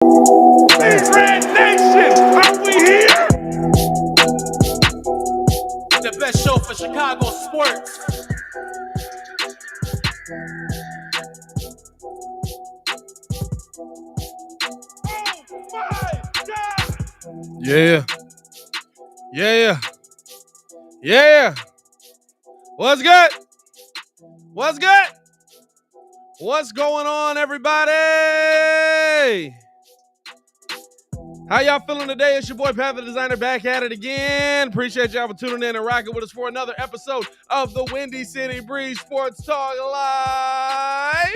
Red Nation, are we here? The best show for Chicago sports. Oh my God! Yeah. What's good? What's going on, everybody? How y'all feeling today? It's your boy, Pat the Designer, back at it again. Appreciate y'all for tuning in and rocking with us for another episode of the Windy City Breeze Sports Talk Live.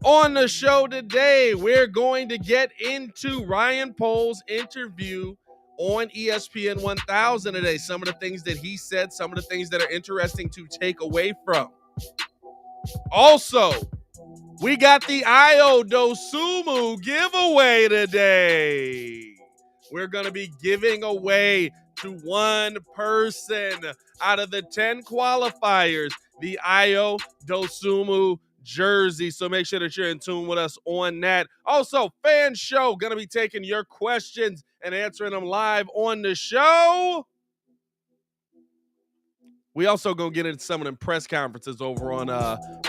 On the show today, we're going to get into Ryan Poles' interview on ESPN 1000 today. Some of the things that he said, some of the things that are interesting to take away from. Also, we got the DOSUMNU giveaway today. We're going to be giving away to one person out of the 10 qualifiers the DOSUMNU jersey. So make sure that you're in tune with us on that. Also, Fan Show, going to be taking your questions and answering them live on the show. We also gonna get into some of them press conferences over on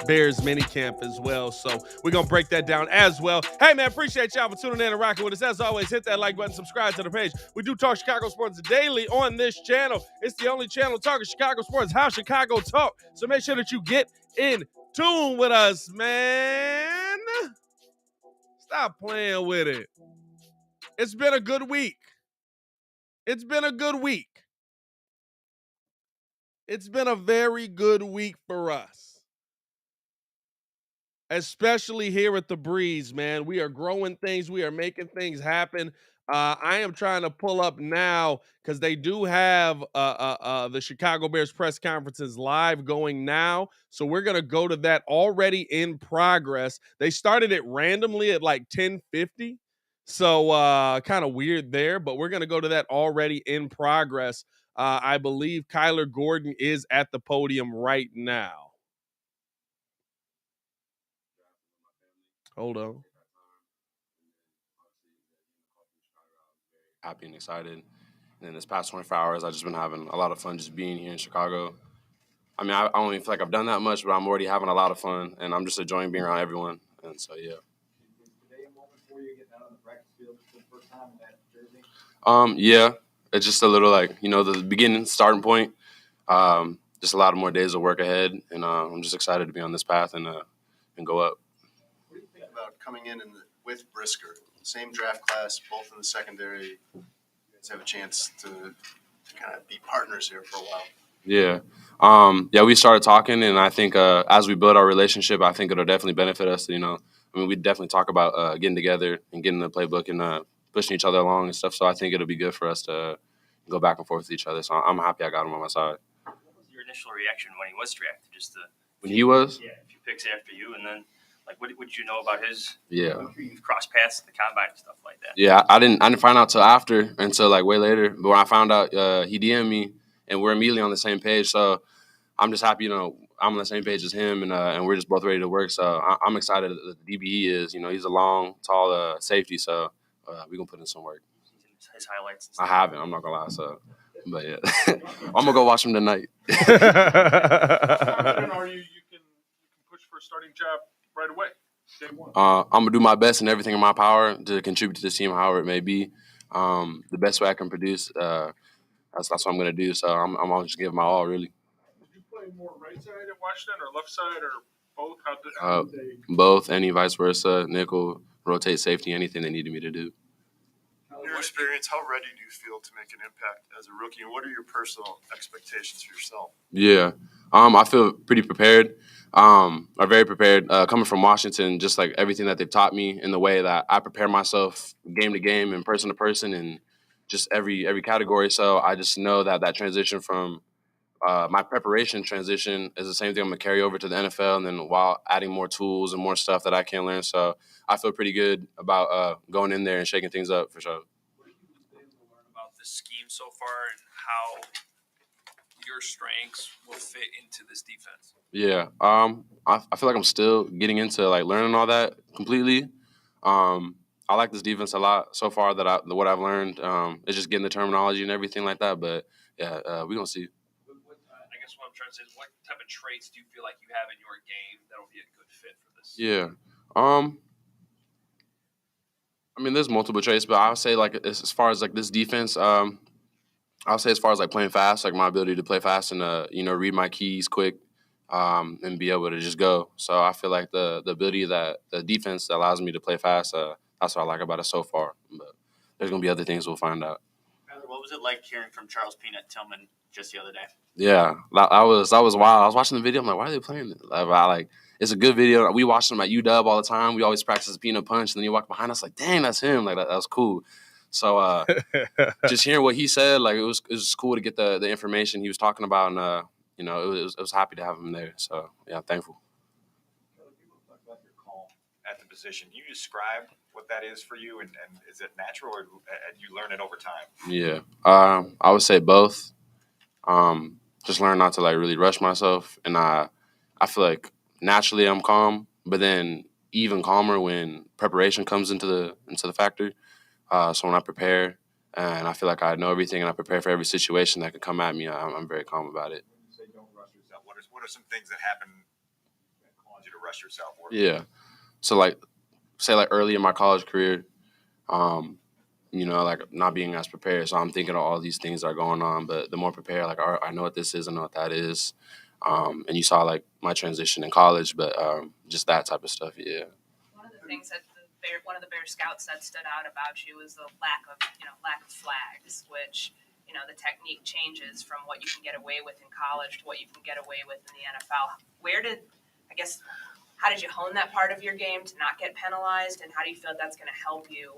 Bears minicamp as well. So we're gonna break that down as well. Hey man, appreciate y'all for tuning in and rocking with us. As always, hit that like button, subscribe to the page. We do talk Chicago sports daily on this channel. It's the only channel talking Chicago sports, how Chicago talk. So make sure that you get in tune with us, man. Stop playing with it. It's been a good week. It's been a very good week for us. Especially here at the Breeze, man. We are growing things. We are making things happen. I am trying to pull up now because they do have the Chicago Bears press conferences live going now. So we're going to go to that already in progress. They started it randomly at like 10:50. So kind of weird there, but we're going to go to that already in progress. I believe Kyler Gordon is at the podium right now. Hold on. Happy and excited. And then this past 24 hours, I've just been having a lot of fun just being here in Chicago. I mean, I don't even feel like I've done that much, but I'm already having a lot of fun, and I'm just enjoying being around everyone. And so, yeah. Yeah, it's just a little like, the beginning, starting point. Just a lot of more days of work ahead, and I'm just excited to be on this path and go up. What do you think about coming in with Brisker? Same draft class, both in the secondary. You guys have a chance to kind of be partners here for a while. Yeah. We started talking, and I think as we build our relationship, I think it'll definitely benefit us. We definitely talk about getting together and getting the playbook and pushing each other along and stuff. So I think it'll be good for us to go back and forth with each other. So I'm happy I got him on my side. What was your initial reaction when he was drafted? When he was? Yeah, a few picks after you, and then what did you know about his? Yeah. You've crossed paths at the combine and stuff like that. Yeah, I didn't find out until like way later. But when I found out, he DM'd me, and we're immediately on the same page. So I'm just happy, I'm on the same page as him, and we're just both ready to work. So I'm excited that the DBE is, he's a long, tall safety. So we're going to put in some work. His highlights. I haven't. I'm not going to lie. So, but yeah, I'm going to go watch him tonight. How confident are you can push for a starting job right away? Day one. I'm going to do my best and everything in my power to contribute to this team, however it may be. The best way I can produce, that's what I'm going to do. So I'm going to just give my all, really. Did you play more right side at Washington or left side or both? How did they... Both, any vice versa, nickel, rotate safety, anything they needed me to do. In your experience, how ready do you feel to make an impact as a rookie, and what are your personal expectations for yourself? Yeah, I feel pretty prepared. Are very prepared. Coming from Washington, just like everything that they've taught me in the way that I prepare myself game to game and person to person and just every category. So I just know that transition from my preparation transition is the same thing I'm going to carry over to the NFL, and then while adding more tools and more stuff that I can learn. So I feel pretty good about going in there and shaking things up for sure. What have you been able to learn about this scheme so far and how you your strengths will fit into this defense? Yeah. I feel like I'm still getting into like learning all that completely. I like this defense a lot so far. What I've learned is just getting the terminology and everything like that. But yeah, we're gonna see. I guess what I'm trying to say is, what type of traits do you feel like you have in your game that'll be a good fit for this? Yeah. I mean, there's multiple traits, but I would say like as far as like this defense, I'll say as far as like playing fast, like my ability to play fast and read my keys quick, and be able to just go. So I feel like the ability that the defense that allows me to play fast, that's what I like about it so far. But there's gonna be other things we'll find out. What was it like hearing from Charles Peanut Tillman just the other day? Yeah, that was wild. I was watching the video. I'm like, why are they playing it? It's a good video. We watched them at UW all the time. We always practice the peanut punch, and then you walk behind us like, dang, that's him. Like that was cool. So just hearing what he said, like it was cool to get the information he was talking about, and it was happy to have him there. So yeah, I'm thankful. At the position, can you describe what that is for you, and is it natural, or you learn it over time? Yeah, I would say both. Just learn not to like really rush myself, and I feel like naturally I'm calm, but then even calmer when preparation comes into the factor. So when I prepare and I feel like I know everything and I prepare for every situation that could come at me, I'm very calm about it. When you say don't rush yourself, what are some things that happen that cause you to rush yourself? Yeah. So like, say like early in my college career, like not being as prepared. So I'm thinking of all these things that are going on, but the more prepared, like I know what this is, I know what that is. And you saw like my transition in college, but just that type of stuff. Yeah. One of the things that one of the Bear Scouts said stood out about you was the lack of flags, which, the technique changes from what you can get away with in college to what you can get away with in the NFL. How did you hone that part of your game to not get penalized, and how do you feel that's going to help you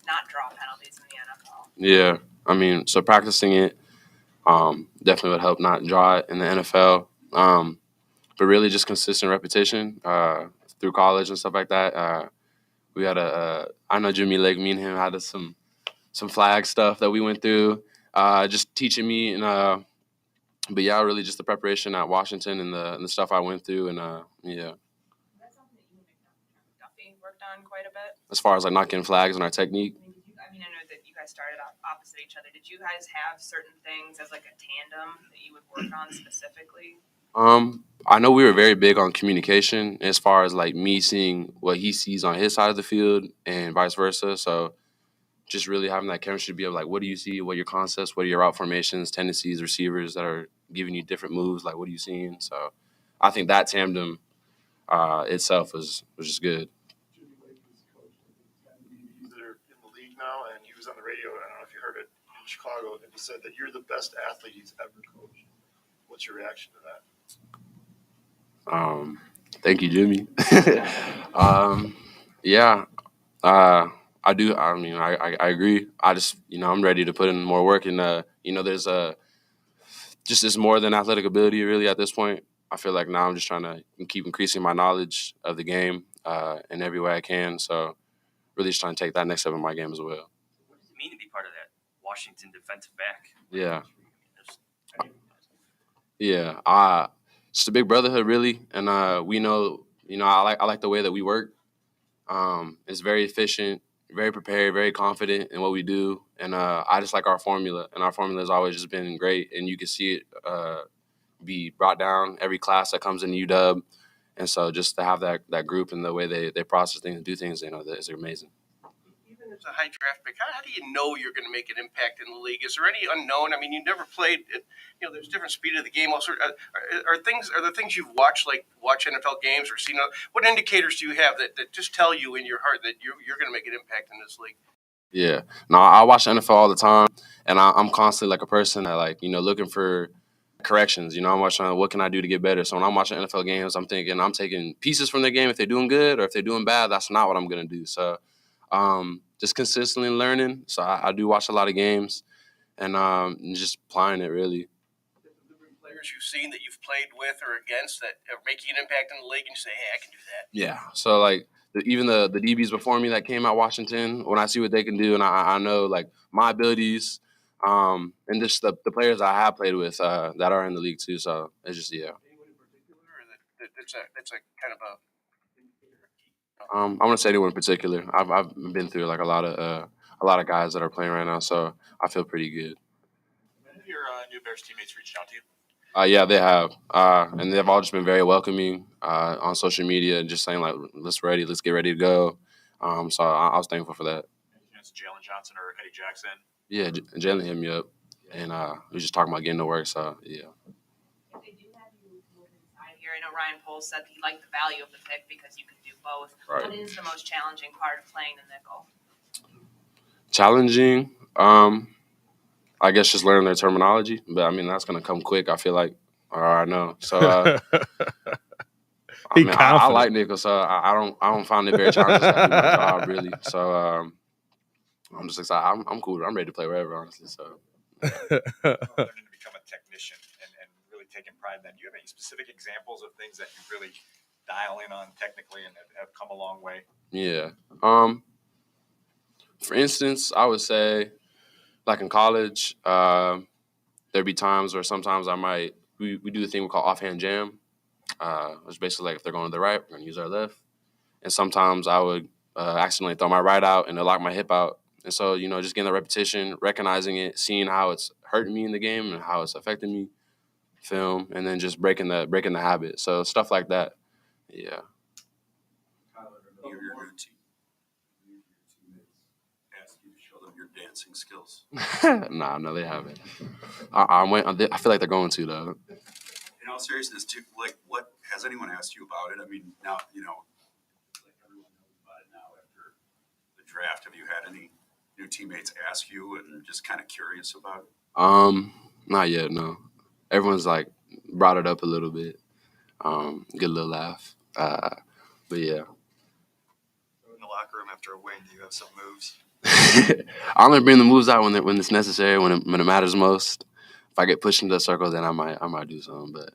not draw penalties in the NFL? Yeah, I mean, so practicing it definitely would help not draw it in the NFL. But really just consistent repetition through college and stuff like that. We had I know Jimmy Lake, me and him had some flag stuff that we went through, just teaching me. And but yeah, really just the preparation at Washington and the stuff I went through. And yeah. That's something that you and Duffy worked on quite a bit. As far as like not getting flags and our technique. I know that you guys started opposite each other. Did you guys have certain things as like a tandem that you would work on specifically? I know we were very big on communication as far as like me seeing what he sees on his side of the field and vice versa. So just really having that chemistry to be able like, what do you see? What are your concepts? What are your route formations, tendencies, receivers that are giving you different moves? Like, what are you seeing? So I think that tandem itself was just good. That are in the league now, and he was on the radio. I don't know if you heard it in Chicago, and he said that you're the best athlete he's ever coached. What's your reaction to that? Thank you, Jimmy. Yeah, I do. I mean, I agree. I just, I'm ready to put in more work, and there's just more than athletic ability really at this point. I feel like now I'm just trying to keep increasing my knowledge of the game in every way I can. So really just trying to take that next step in my game as well. What does it mean to be part of that Washington defensive back? Yeah. Yeah. Just a big brotherhood, really. And we know, I like the way that we work. It's very efficient, very prepared, very confident in what we do. And I just like our formula. And our formula has always just been great. And you can see it be brought down every class that comes into UW. And so just to have that group and the way they process things and do things, is amazing. Even as a high draft pick, how do you know you're going to make an impact in the league? Is there any unknown? I mean, you never played. There's different speed of the game. Also, are there things you've watched, like watch NFL games or seen? What indicators do you have that just tell you in your heart that you're going to make an impact in this league? Yeah, no, I watch the NFL all the time, and I'm constantly like a person that looking for corrections. I'm watching what can I do to get better. So when I'm watching NFL games, I'm thinking I'm taking pieces from their game. If they're doing good or if they're doing bad, that's not what I'm going to do. So just consistently learning. So I do watch a lot of games and just applying it really. Different players you've seen that you've played with or against that are making an impact in the league, and you say, hey, I can do that. Yeah. So like even the DBs before me that came out Washington, when I see what they can do and I know like my abilities, And just the players I have played with that are in the league too. So it's just Anyone in particular, or that's a kind of a I want to say anyone in particular. I've been through like a lot of guys that are playing right now, so I feel pretty good. Many of your new Bears teammates reached out to you. Yeah, they have, and they've all just been very welcoming on social media, just saying like, let's get ready to go. So I was thankful for that. It's Jalen Johnson or Eddie Jackson. Yeah, Jalen hit me up, and we were just talking about getting to work. So yeah. If they do have you move inside here, I know Ryan Poles said he liked the value of the pick because you can do both. Right. What is the most challenging part of playing the nickel? Challenging, I guess just learning their terminology, but I mean that's gonna come quick. I feel like, or I know. So I like nickel, so I don't find it very challenging. I do my job really. So I'm just excited. I'm cool. I'm ready to play wherever, honestly. So. Learning to become a technician and really taking pride in that. Do you have any specific examples of things that you really dial in on technically and have come a long way? Yeah. For instance, I would say, like in college, there'd be times where sometimes we do the thing we call offhand jam, which is basically like if they're going to the right, we're going to use our left. And sometimes I would accidentally throw my right out and lock my hip out. And so, just getting the repetition, recognizing it, seeing how it's hurting me in the game and how it's affecting me, film, and then just breaking the habit. So stuff like that. Yeah. Dancing skills. No, they haven't. I feel like they're going to though. In all seriousness, too, like, what has anyone asked you about it? I mean, now like everyone knows about it now after the draft. Have you had any new teammates ask you and just kind of curious about it? Not yet. No. Everyone's like brought it up a little bit. Get a little laugh. But yeah. In the locker room after a win, do you have some moves? I only bring the moves out when it's necessary, when it matters most. If I get pushed into a circle, then I might do something. But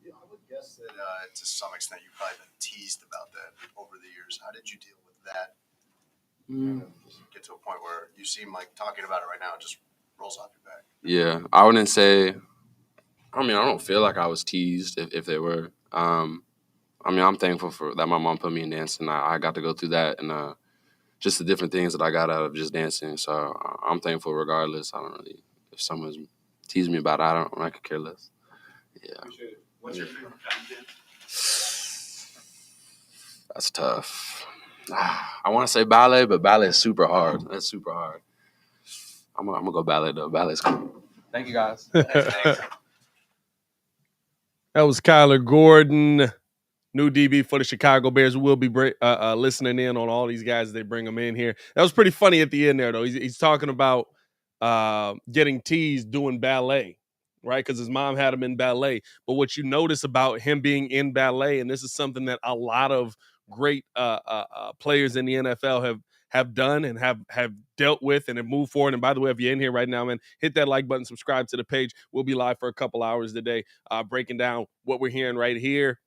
yeah, I would guess that to some extent you've probably been teased about that over the years. How did you deal with that? Just get to a point where you seem like talking about it right now, it just rolls off your back. Yeah, I wouldn't say. I mean, I don't feel like I was teased if they were. I mean, I'm thankful for that. My mom put me in dancing. I got to go through that and. Just the different things that I got out of just dancing. So I'm thankful regardless. I don't really, if someone's teasing me about it, I could care less. Yeah. What's your favorite kind of dance? That's tough. I want to say ballet, but ballet is super hard. That's super hard. I'm gonna go ballet though. Ballet's cool. Thank you guys. That was Kyler Gordon, new DB for the Chicago Bears. We'll be listening in on all these guys as they bring them in here. That was pretty funny at the end there, though. He's talking about getting teased doing ballet, right? Because his mom had him in ballet. But what you notice about him being in ballet, and this is something that a lot of great players in the NFL have done and have dealt with and have moved forward. And by the way, if you're in here right now, man, hit that like button, subscribe to the page. We'll be live for a couple hours today, breaking down what we're hearing right here.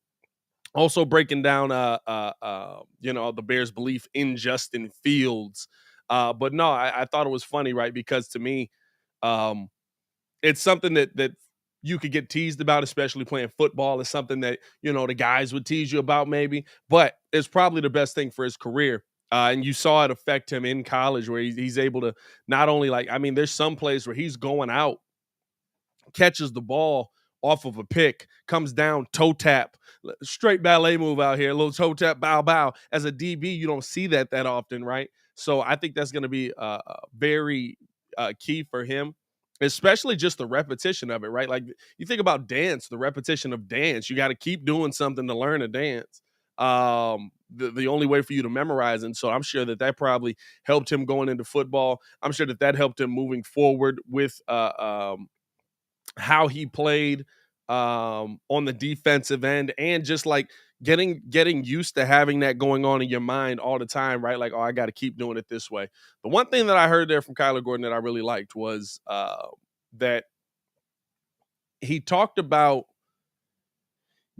Also breaking down, the Bears' belief in Justin Fields. But no, I thought it was funny, right? Because to me, it's something that you could get teased about, especially playing football. It's something that, the guys would tease you about maybe. But it's probably the best thing for his career. And you saw it affect him in college where he's able to not only there's some plays where he's going out, catches the ball off of a pick, comes down, toe tap, straight ballet move out here, a little toe tap, bow, bow. As a DB, you don't see that often, right? So I think that's going to be very key for him, especially just the repetition of it, right? Like you think about dance, the repetition of dance, you got to keep doing something to learn a dance. The only way for you to memorize. And so I'm sure that probably helped him going into football. I'm sure that helped him moving forward with how he played on the defensive end, and just like getting used to having that going on in your mind all the time, right? Like, oh, I got to keep doing it this way. The one thing that I heard there from Kyler Gordon that I really liked was that he talked about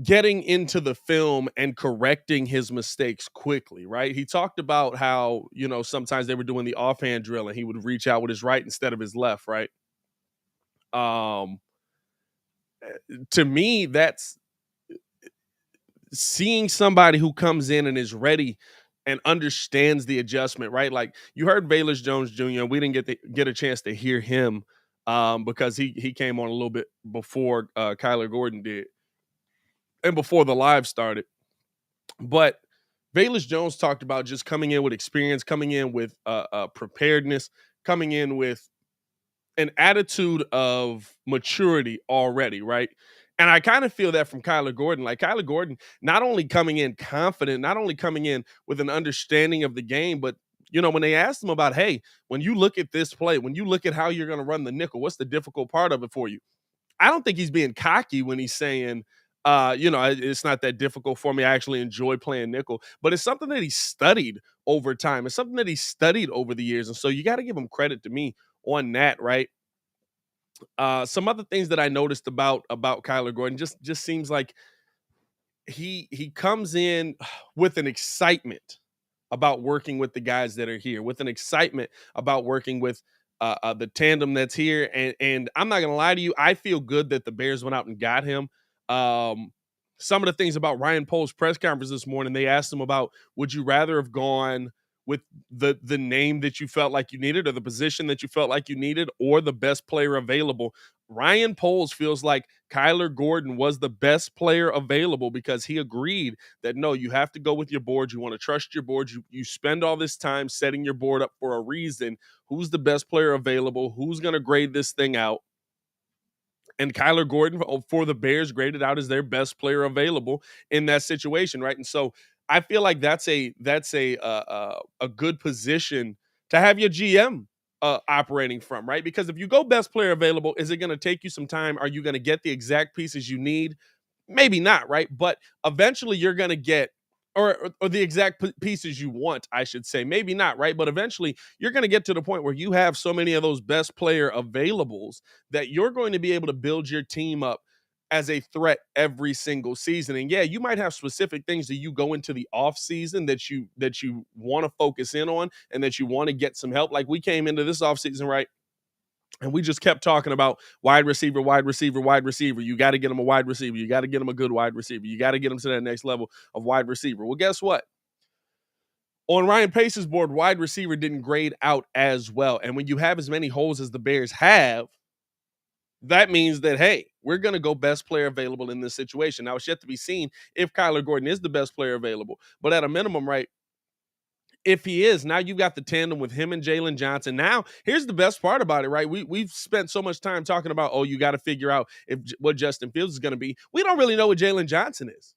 getting into the film and correcting his mistakes quickly, right? He talked about how, sometimes they were doing the offhand drill and he would reach out with his right instead of his left, right? To me, that's seeing somebody who comes in and is ready and understands the adjustment, right? Like you heard Bayless Jones Jr. We didn't get a chance to hear him because he came on a little bit before Kyler Gordon did and before the live started. But Bayless Jones talked about just coming in with experience, coming in with preparedness, coming in with an attitude of maturity already, right? And I kind of feel that from Kyler Gordon. Like Kyler Gordon, not only coming in confident, not only coming in with an understanding of the game, but when they asked him about, hey, when you look at this play, when you look at how you're going to run the nickel, what's the difficult part of it for you? I don't think he's being cocky when he's saying, it's not that difficult for me. I actually enjoy playing nickel, but it's something that he studied over time. It's something that he studied over the years. And so you got to give him credit to me on that, right? Some other things that I noticed about Kyler Gordon just seems like he comes in with an excitement about working with the guys that are here, with an excitement about working with the tandem that's here. And I'm not gonna lie to you, I feel good that the Bears went out and got him. Some of the things about Ryan Poles' press conference this morning, they asked him about, would you rather have gone with the name that you felt like you needed or the position that you felt like you needed or the best player available? Ryan Poles feels like Kyler Gordon was the best player available because he agreed that, no, you have to go with your board. You want to trust your board. You spend all this time setting your board up for a reason. Who's the best player available? Who's going to grade this thing out? And Kyler Gordon for the Bears graded out as their best player available in that situation, right? And so I feel like that's a good position to have your GM operating from, right? Because if you go best player available, is it going to take you some time? Are you going to get the exact pieces you need? Maybe not, right? But eventually you're going to get or the exact pieces you want, I should say. Maybe not, right? But eventually you're going to get to the point where you have so many of those best player availables that you're going to be able to build your team up as a threat every single season. And yeah, you might have specific things that you go into the off season that you want to focus in on and that you want to get some help. Like we came into this off season, right? And we just kept talking about wide receiver, wide receiver, wide receiver. You got to get him a wide receiver. You got to get him a good wide receiver. You got to get him to that next level of wide receiver. Well, guess what? On Ryan Pace's board, wide receiver didn't grade out as well. And when you have as many holes as the Bears have, that means that, hey, we're going to go best player available in this situation. Now, it's yet to be seen if Kyler Gordon is the best player available. But at a minimum, right, if he is, now you've got the tandem with him and Jalen Johnson. Now, here's the best part about it, right? We've spent so much time talking about, you got to figure out what Justin Fields is going to be. We don't really know what Jalen Johnson is.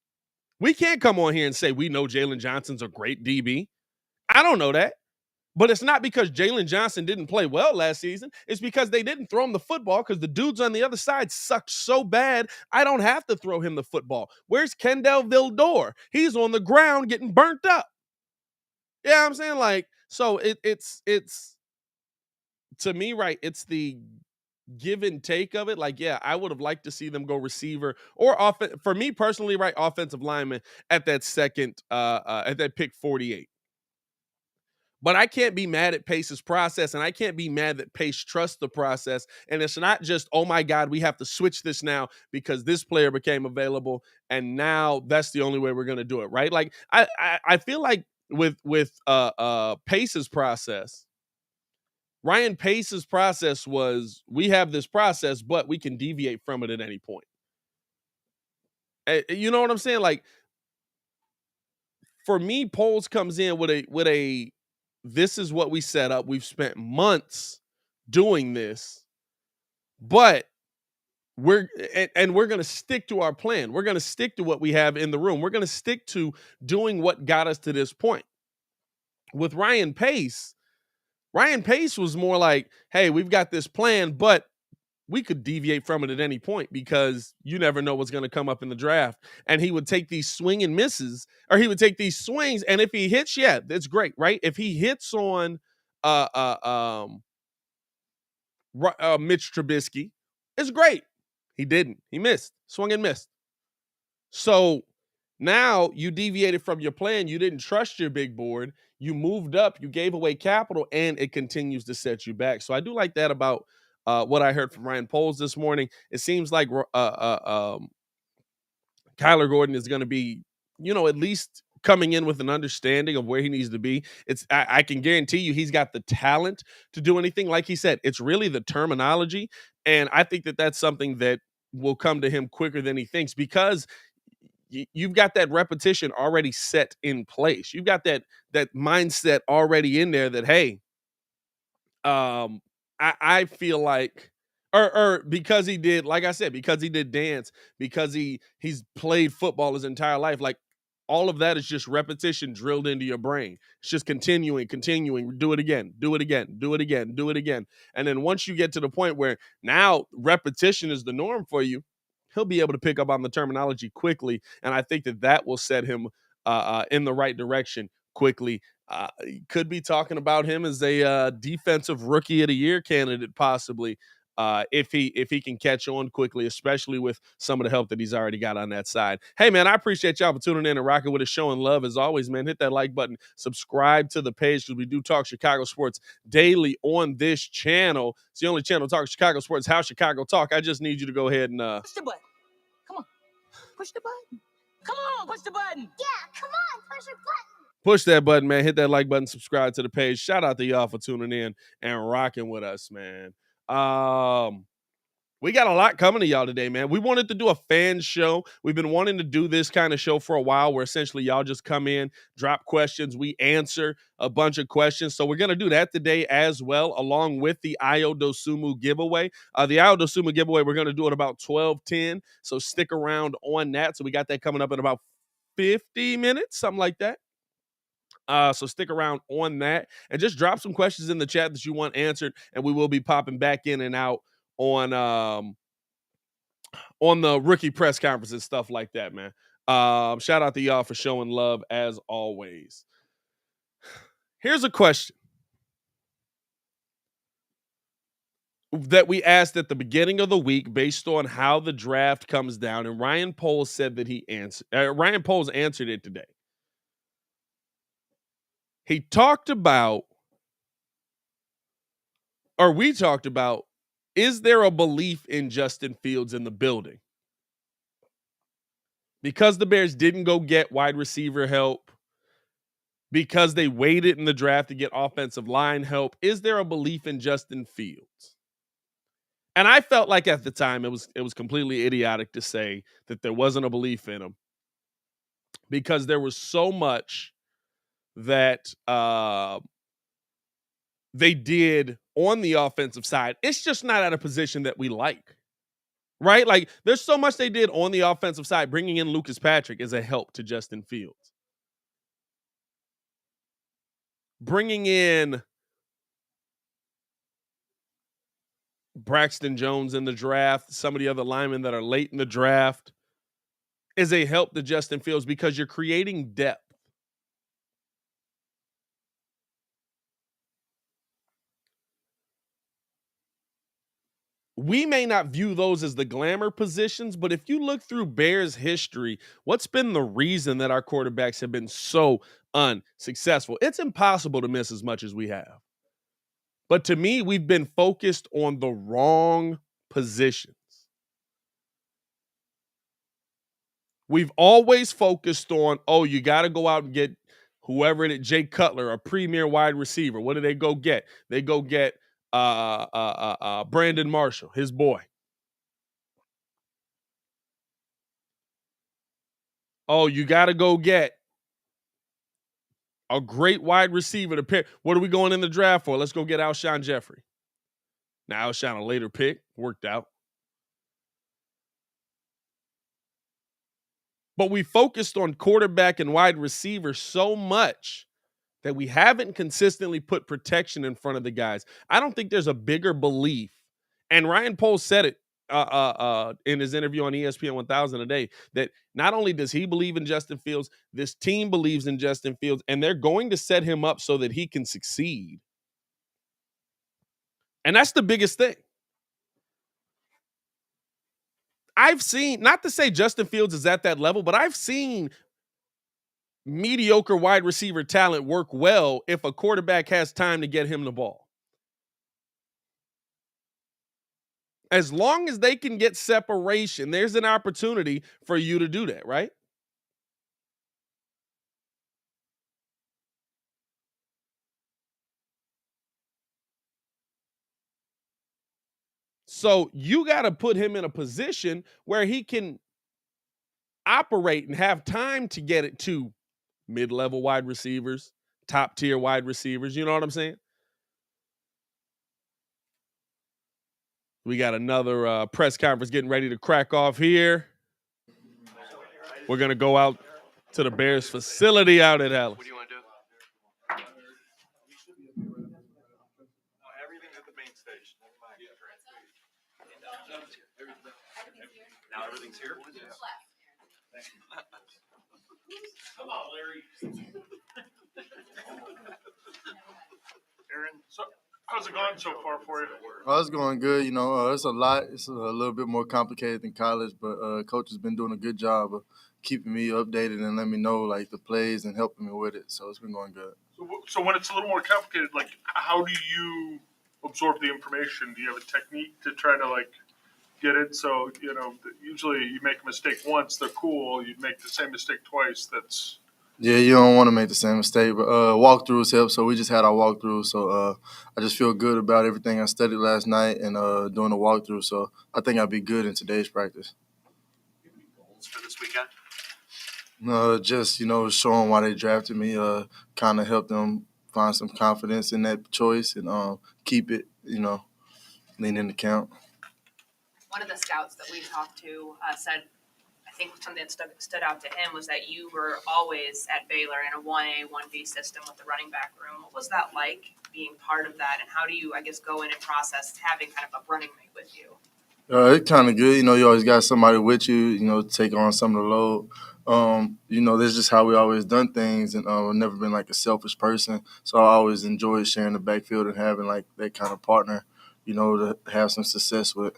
We can't come on here and say we know Jalen Johnson's a great DB. I don't know that. But it's not because Jalen Johnson didn't play well last season. It's because they didn't throw him the football because the dudes on the other side sucked so bad, I don't have to throw him the football. Where's Kendall Vildor? He's on the ground getting burnt up. Yeah, I'm saying, like, so it's to me, right? It's the give and take of it. Like, yeah, I would have liked to see them go receiver or for me personally, right? Offensive lineman at that second, at that pick 48. But I can't be mad at Pace's process, and I can't be mad that Pace trusts the process. And it's not just, oh my God, we have to switch this now because this player became available, and now that's the only way we're going to do it, right? Like I feel like with Pace's process, Ryan Pace's process was, we have this process, but we can deviate from it at any point. You know what I'm saying? Like, for me, Poles comes in with a this is what we set up. We've spent months doing this, but we're going to stick to our plan. We're going to stick to what we have in the room. We're going to stick to doing what got us to this point. With Ryan Pace was more like, hey, we've got this plan, but we could deviate from it at any point because you never know what's going to come up in the draft. And he would take these swing and misses, or he would take these swings, and if he hits, yeah, that's great, right? If he hits on Mitch Trubisky, it's great. He didn't. He missed. Swung and missed. So now you deviated from your plan. You didn't trust your big board. You moved up. You gave away capital, and it continues to set you back. So I do like that about what I heard from Ryan Poles this morning. It seems like Kyler Gordon is going to be, at least coming in with an understanding of where he needs to be. I can guarantee you he's got the talent to do anything. Like he said, it's really the terminology. And I think that that's something that will come to him quicker than he thinks, because you've got that repetition already set in place. You've got that mindset already in there that, hey, I feel like, or because he did, like I said, because he did dance, because he's played football his entire life, like all of that is just repetition drilled into your brain. It's just continuing, do it again, do it again, do it again, do it again. And then once you get to the point where now repetition is the norm for you, he'll be able to pick up on the terminology quickly. And I think that will set him in the right direction quickly. Could be talking about him as a defensive rookie of the year candidate, possibly, if he can catch on quickly, especially with some of the help that he's already got on that side. Hey, man, I appreciate y'all for tuning in and rocking with us, showing love as always, man. Hit that like button, subscribe to the page, because we do talk Chicago sports daily on this channel. It's the only channel talking Chicago sports, How Chicago Talk. I just need you to go ahead and Push the button. Come on. Push the button. Come on, push the button. Yeah, come on, push your button. push that button, man. Hit that like button, subscribe to the page. Shout out to y'all for tuning in and rocking with us, man. We got a lot coming to y'all today, man. We wanted to do a fan show. We've been wanting to do this kind of show for a while, where essentially y'all just come in, drop questions, we answer a bunch of questions. So we're going to do that today as well, along with the DOSUMNU giveaway. The DOSUMNU giveaway, we're going to do it about 12:10. So stick around on that. So we got that coming up in about 50 minutes, something like that. So stick around on that and just drop some questions in the chat that you want answered, and we will be popping back in and out on the rookie press conference and stuff like that, man. Shout out to y'all for showing love as always. Here's a question that we asked at the beginning of the week based on how the draft comes down, and Ryan Poles said that Ryan Poles answered it today. We talked about, is there a belief in Justin Fields in the building? Because the Bears didn't go get wide receiver help, because they waited in the draft to get offensive line help, is there a belief in Justin Fields? And I felt like at the time it was completely idiotic to say that there wasn't a belief in him, because there was so much that they did on the offensive side. It's just not at a position that we like, right? Like, there's so much they did on the offensive side. Bringing in Lucas Patrick is a help to Justin Fields. Bringing in Braxton Jones in the draft, some of the other linemen that are late in the draft, is a help to Justin Fields, because you're creating depth. We may not view those as the glamour positions, but if you look through Bears history, what's been the reason that our quarterbacks have been so unsuccessful? It's impossible to miss as much as we have. But to me, we've been focused on the wrong positions. We've always focused on, you got to go out and get whoever it is, Jay Cutler, a premier wide receiver. What do they go get? They go get Brandon Marshall, his boy. You got to go get a great wide receiver to pick. What are we going in the draft for? Let's go get Alshon Jeffrey. Now, Alshon, a later pick, worked out. But we focused on quarterback and wide receiver so much that we haven't consistently put protection in front of the guys. I don't think there's a bigger belief. And Ryan Poles said it in his interview on ESPN 1000 today, that not only does he believe in Justin Fields, this team believes in Justin Fields, and they're going to set him up so that he can succeed. And that's the biggest thing. I've seen, not to say Justin Fields is at that level, but I've seen mediocre wide receiver talent work well if a quarterback has time to get him the ball. As long as they can get separation, there's an opportunity for you to do that, right? So you got to put him in a position where he can operate and have time to get it to mid-level wide receivers, top-tier wide receivers. You know what I'm saying? We got another press conference getting ready to crack off here. We're going to go out to the Bears facility out at Alice. What do you want to do? Everything's at the main stage. Never mind. Now everything's here. Come on, Larry. Aaron, so how's it going so far for you? Oh, it's going good. You know, it's a lot. It's a little bit more complicated than college, but coach has been doing a good job of keeping me updated and letting me know like the plays and helping me with it. So it's been going good. So when it's a little more complicated, like how do you absorb the information? Do you have a technique to try to like get it? So, you know, usually you make a mistake once, they're cool. You make the same mistake twice, that's... Yeah, you don't want to make the same mistake, but walkthroughs help. So we just had our walkthrough. So I just feel good about everything I studied last night and doing the walkthrough. So I think I'll be good in today's practice. Goals for this weekend? Just, you know, showing why they drafted me, kind of help them find some confidence in that choice and keep it, you know, lean into count. One of the scouts that we talked to said, I think something that stood out to him was that you were always at Baylor in a 1A, 1B system with the running back room. What was that like, being part of that, and how do you, I guess, go in and process having kind of a running mate with you? It's kind of good. You know, you always got somebody with you, you know, take on some of the load. You know, that's just how we always done things, and I've never been like a selfish person. So I always enjoyed sharing the backfield and having like that kind of partner, you know, to have some success with.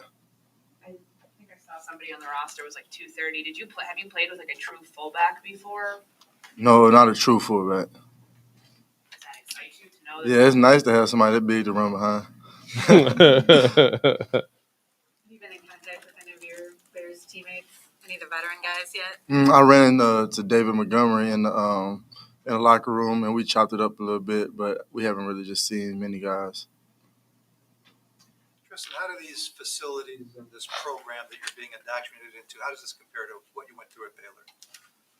I think I saw somebody on the roster was like 230. Did you have you played with like a true fullback before? No, not a true fullback. Does that excite you to know that? Yeah, it's nice to have somebody that big to run behind. Have you been in contact with any of your Bears teammates, any of the veteran guys yet? I ran to David Montgomery in the locker room, and we chopped it up a little bit, but we haven't really just seen many guys. Tristan, how do these facilities and this program that you're being indoctrinated into, how does this compare to what you went through at Baylor?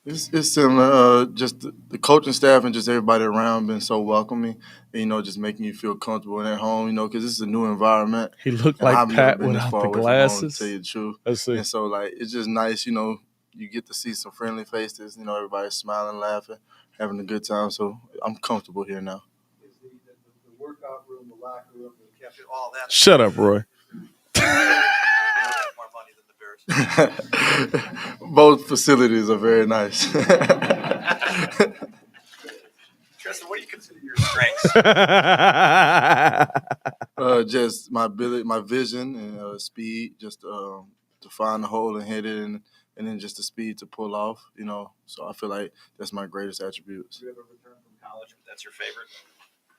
It's similar. Just the coaching staff and just everybody around been so welcoming, and, you know, just making you feel comfortable and at home, you know, because this is a new environment. He looked and like I've Pat never been this without far the away from home, glasses. to tell you the truth. Let's see. And so, like, it's just nice, you know, you get to see some friendly faces, you know, everybody's smiling, laughing, having a good time. So I'm comfortable here now. Is the workout room, the locker room, the cafe, all that? Shut up, Roy. More money than the Bears. Both facilities are very nice. Tristan, what do you consider your strengths? Just my ability, my vision, and speed, just to find the hole and hit it, and then just the speed to pull off, you know. So I feel like that's my greatest attributes. Do you ever return from college? That's your favorite?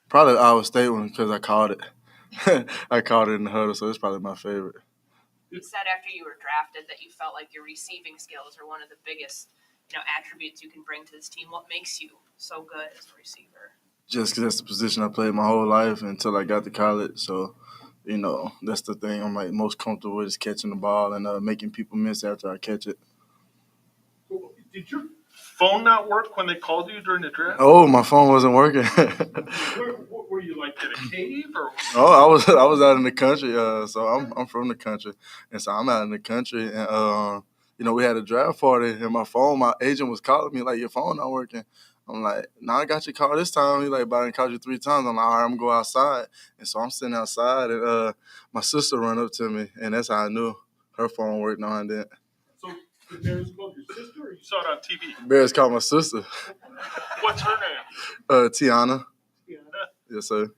Probably the Iowa State one because I caught it. I caught it in the huddle, so it's probably my favorite. You said after you were drafted that you felt like your receiving skills are one of the biggest, you know, attributes you can bring to this team. What makes you so good as a receiver? Just because that's the position I played my whole life until I got to college. So, you know, that's the thing I'm like most comfortable with is catching the ball and making people miss after I catch it. Did your phone not work when they called you during the draft? Oh, my phone wasn't working. Were you like in a cave or? Oh, I was out in the country. So I'm from the country, and so I'm out in the country, and you know, we had a draft party, and my agent was calling me like, your phone not working. I'm like, no, I got your call this time. He's like, but I didn't call you 3 times. I'm like, all right, I'm gonna go outside, and so I'm sitting outside, and my sister run up to me, and that's how I knew her phone worked. No, I didn't. So the Bears called your sister, or you saw it on TV? Bears called my sister. What's her name? Tiana. Tiana. Yes, sir.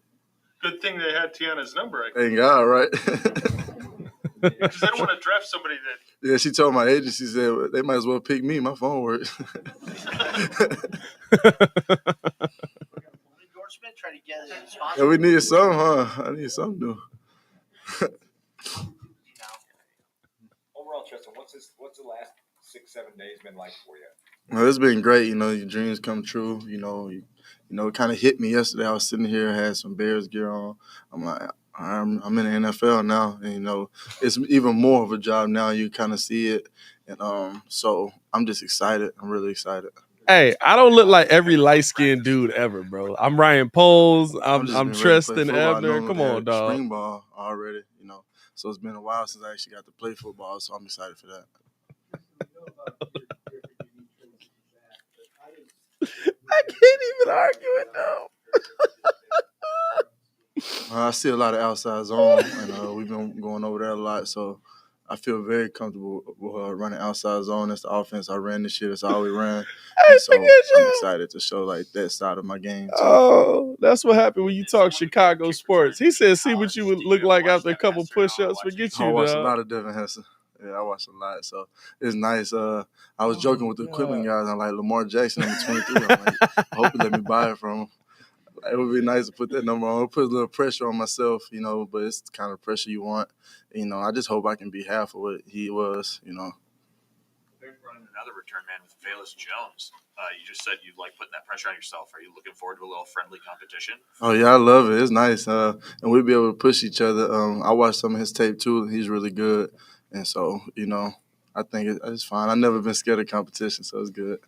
Good thing they had Tiana's number. Thank God, right? Because they don't want to draft somebody that. Yeah, she told my agent, she said, they might as well pick me. My phone works. George Smith trying to get a sponsor. Yeah, we need some, huh? I need something new. Overall, Tristan, what's the last 6-7 days been like for you? Well, it's been great. You know, your dreams come true. It kind of hit me yesterday. I was sitting here, had some Bears gear on. I'm like, I'm in the NFL now, and it's even more of a job now. You kind of see it, and so I'm just excited. I'm really excited. Hey, I don't look like every light-skinned dude ever, bro. I'm Ryan Poles. I'm just been ready to play Tristan football. I Ebner. know Come I on, had dog. spring ball already, So it's been a while since I actually got to play football, so I'm excited for that. I can't even argue it though. I see a lot of outside zone, and we've been going over there a lot, so I feel very comfortable running outside zone. That's the offense I ran this year. That's all we ran. And so I'm excited to show that side of my game too. Oh, that's what happened when you talk Chicago sports. He said, "See what you would look like after a couple push-ups." Forget you, I watched a dog. lot of Devin Hester. Yeah, I watched a lot, so it's nice. I was joking with the equipment guys. I'm like, Lamar Jackson, number 23. I'm like, I hope he let me buy it from him. It would be nice to put that number on. It put a little pressure on myself, but it's the kind of pressure you want. I just hope I can be half of what he was, They're running another return man with Velus Jones. You just said you like putting that pressure on yourself. Are you looking forward to a little friendly competition? Oh, yeah, I love it. It's nice. And we'll be able to push each other. I watched some of his tape, too. He's really good. And so, I think it's fine. I've never been scared of competition, so it's good.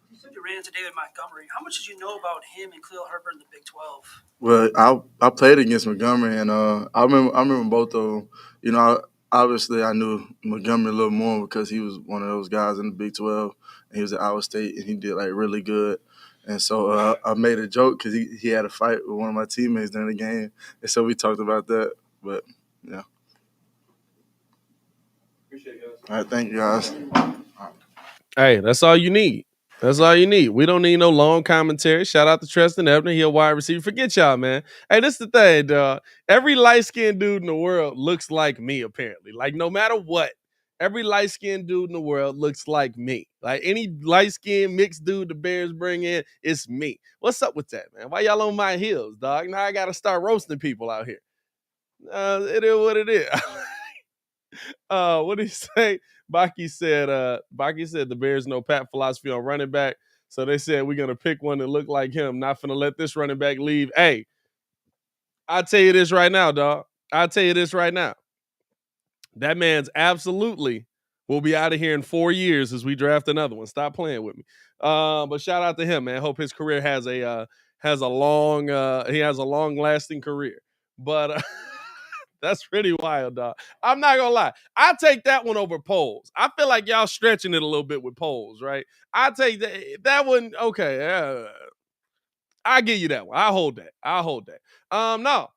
You said you ran into David Montgomery. How much did you know about him and Khalil Herbert in the Big 12? Well, I played against Montgomery, and I remember both of them. Obviously I knew Montgomery a little more because he was one of those guys in the Big 12, and he was at Iowa State, and he did really good. And so I made a joke because he had a fight with one of my teammates during the game, and so we talked about that. But yeah. Appreciate it, guys. All right, thank you guys. Hey, that's all you need. That's all you need. We don't need no long commentary. Shout out to Tristan Ebner. He a wide receiver. Forget y'all, man. Hey, this is the thing, dog. Every light-skinned dude in the world looks like me, apparently. Like, no matter what, every light-skinned dude in the world looks like me. Like, any light-skinned mixed dude the Bears bring in, it's me. What's up with that, man? Why y'all on my heels, dog? Now I got to start roasting people out here. It is what it is. What did he say? Baki said the Bears know Pat philosophy on running back. So they said we're gonna pick one that look like him. Not finna let this running back leave. Hey, I'll tell you this right now, dog. I'll tell you this right now. That man's absolutely will be out of here in 4 years as we draft another one. Stop playing with me. But shout out to him, man. Hope his career has a long lasting career. But that's pretty wild, dog. I'm not gonna lie. I take that one over polls. I feel like y'all stretching it a little bit with polls, right? I take that one. Okay, I give you that one. I'll hold that. No.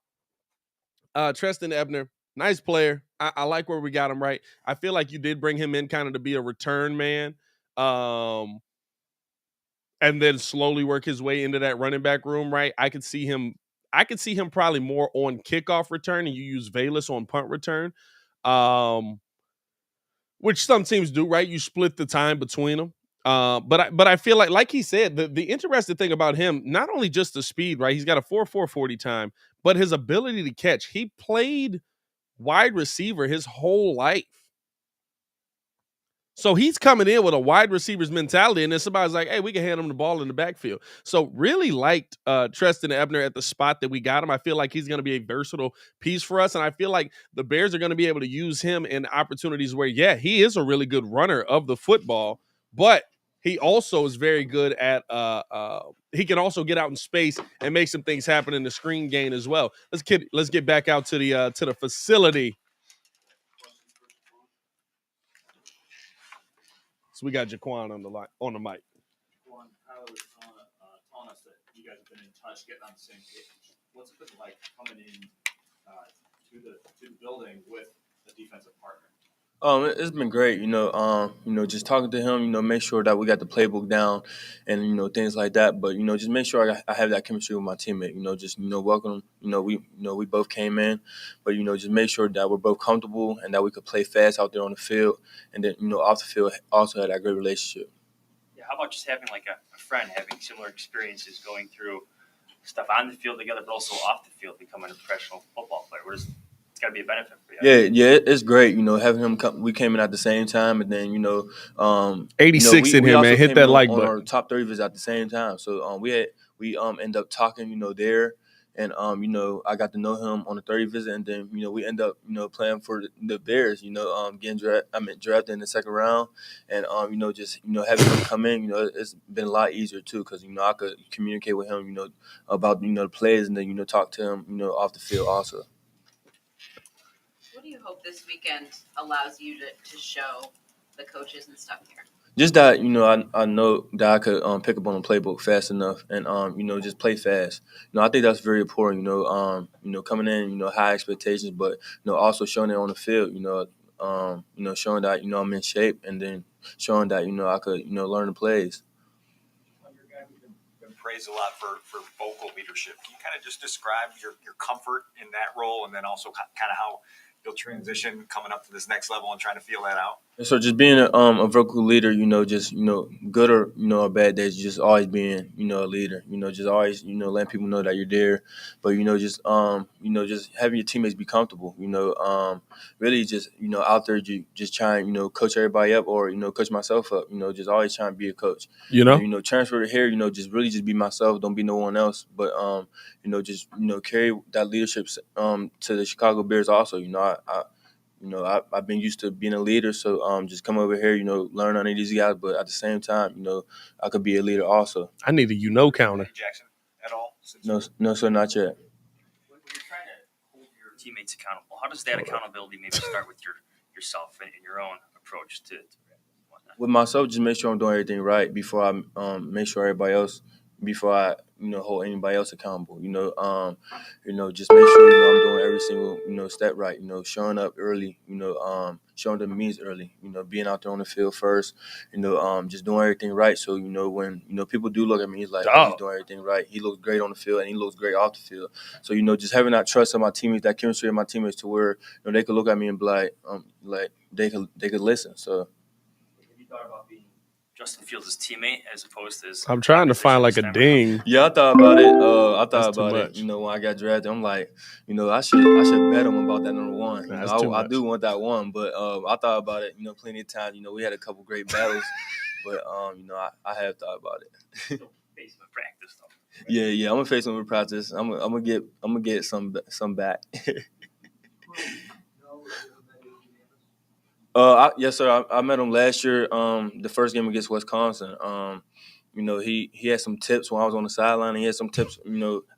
Tristan Ebner, nice player. I like where we got him right. I feel like you did bring him in kind of to be a return man. And then slowly work his way into that running back room, right? I could see him probably more on kickoff return, and you use Velus on punt return, which some teams do, right? You split the time between them. But I feel like he said, the interesting thing about him, not only just the speed, right? He's got a 4.4 40 time, but his ability to catch. He played wide receiver his whole life. So he's coming in with a wide receiver's mentality, and then somebody's like, hey, we can hand him the ball in the backfield. So really liked Tristan Ebner at the spot that we got him. I feel like he's going to be a versatile piece for us, and I feel like the Bears are going to be able to use him in opportunities where, yeah, he is a really good runner of the football, but he also is very good at he can also get out in space and make some things happen in the screen game as well. Let's get back out to the facility. So we got Jaquan on the mic. Jaquan, Tyler was telling us that you guys have been in touch, getting on the same page. What's it been like coming in to the building with a defensive partner? It's been great, just talking to him, make sure that we got the playbook down and, things like that. But, just make sure I have that chemistry with my teammate, welcome, we both came in, but, just make sure that we're both comfortable and that we could play fast out there on the field. And then, off the field, also had that great relationship. Yeah, how about just having like a friend having similar experiences going through stuff on the field together, but also off the field, becoming a professional football player? It's got to be a benefit for you. Yeah, it's great. Having him come. We came in at the same time, and then 86 we in here, also man. Hit came that in like on button. our top 30 visits at the same time. So we end up talking, there, and I got to know him on the 30 visit, and then we end up playing for the Bears. Getting drafted in the second round, and just having him come in, it's been a lot easier too, because I could communicate with him, about the plays, and then talk to him, off the field also. What do you hope this weekend allows you to show the coaches and stuff here? Just that, I know that I could pick up on the playbook fast enough and, just play fast. I think that's very important, coming in, high expectations, but, also showing it on the field, showing that, I'm in shape, and then showing that, I could, learn the plays. You're a guy who's been praised a lot for vocal leadership. Can you kind of just describe your comfort in that role, and then also kind of how you'll transition coming up to this next level and trying to feel that out? So just being a vocal leader, just good or bad days, just always being a leader, just always letting people know that you're there, but just having your teammates be comfortable, really just out there just trying coach everybody up, or coach myself up, just always trying to be a coach, transfer here, just really just be myself, don't be no one else, but just carry that leadership to the Chicago Bears also. I've been used to being a leader, so just come over here, learn under these guys. But at the same time, I could be a leader also. I need a counter. Jackson at all? No, sir, not yet. When you're trying to hold your teammates accountable, how does that accountability maybe start with yourself and your own approach to whatnot? With myself, just make sure I'm doing everything right before I make sure everybody else, before I hold anybody else accountable. Just make sure I'm doing every single step right. Showing up early. Showing the means early. Being out there on the field first. Just doing everything right. So when people do look at me, he's like, oh, he's doing everything right. He looks great on the field and he looks great off the field. So just having that trust in my teammates, that chemistry in my teammates, to where they could look at me and be like they could listen. So. Have you thought about being Justin Fields' teammate as opposed to his? I'm trying to find like a ding. Yeah, I thought about it. That's too much. When I got drafted, I'm like, I should bet him about that number one. I do want that one, but I thought about it. Plenty of times. We had a couple great battles, but I have thought about it. Face him in practice, though. Yeah, I'm gonna face him in practice. I'm gonna get some back. Yes, sir. I met him last year. The first game against Wisconsin. He had some tips when I was on the sideline, and he had some tips,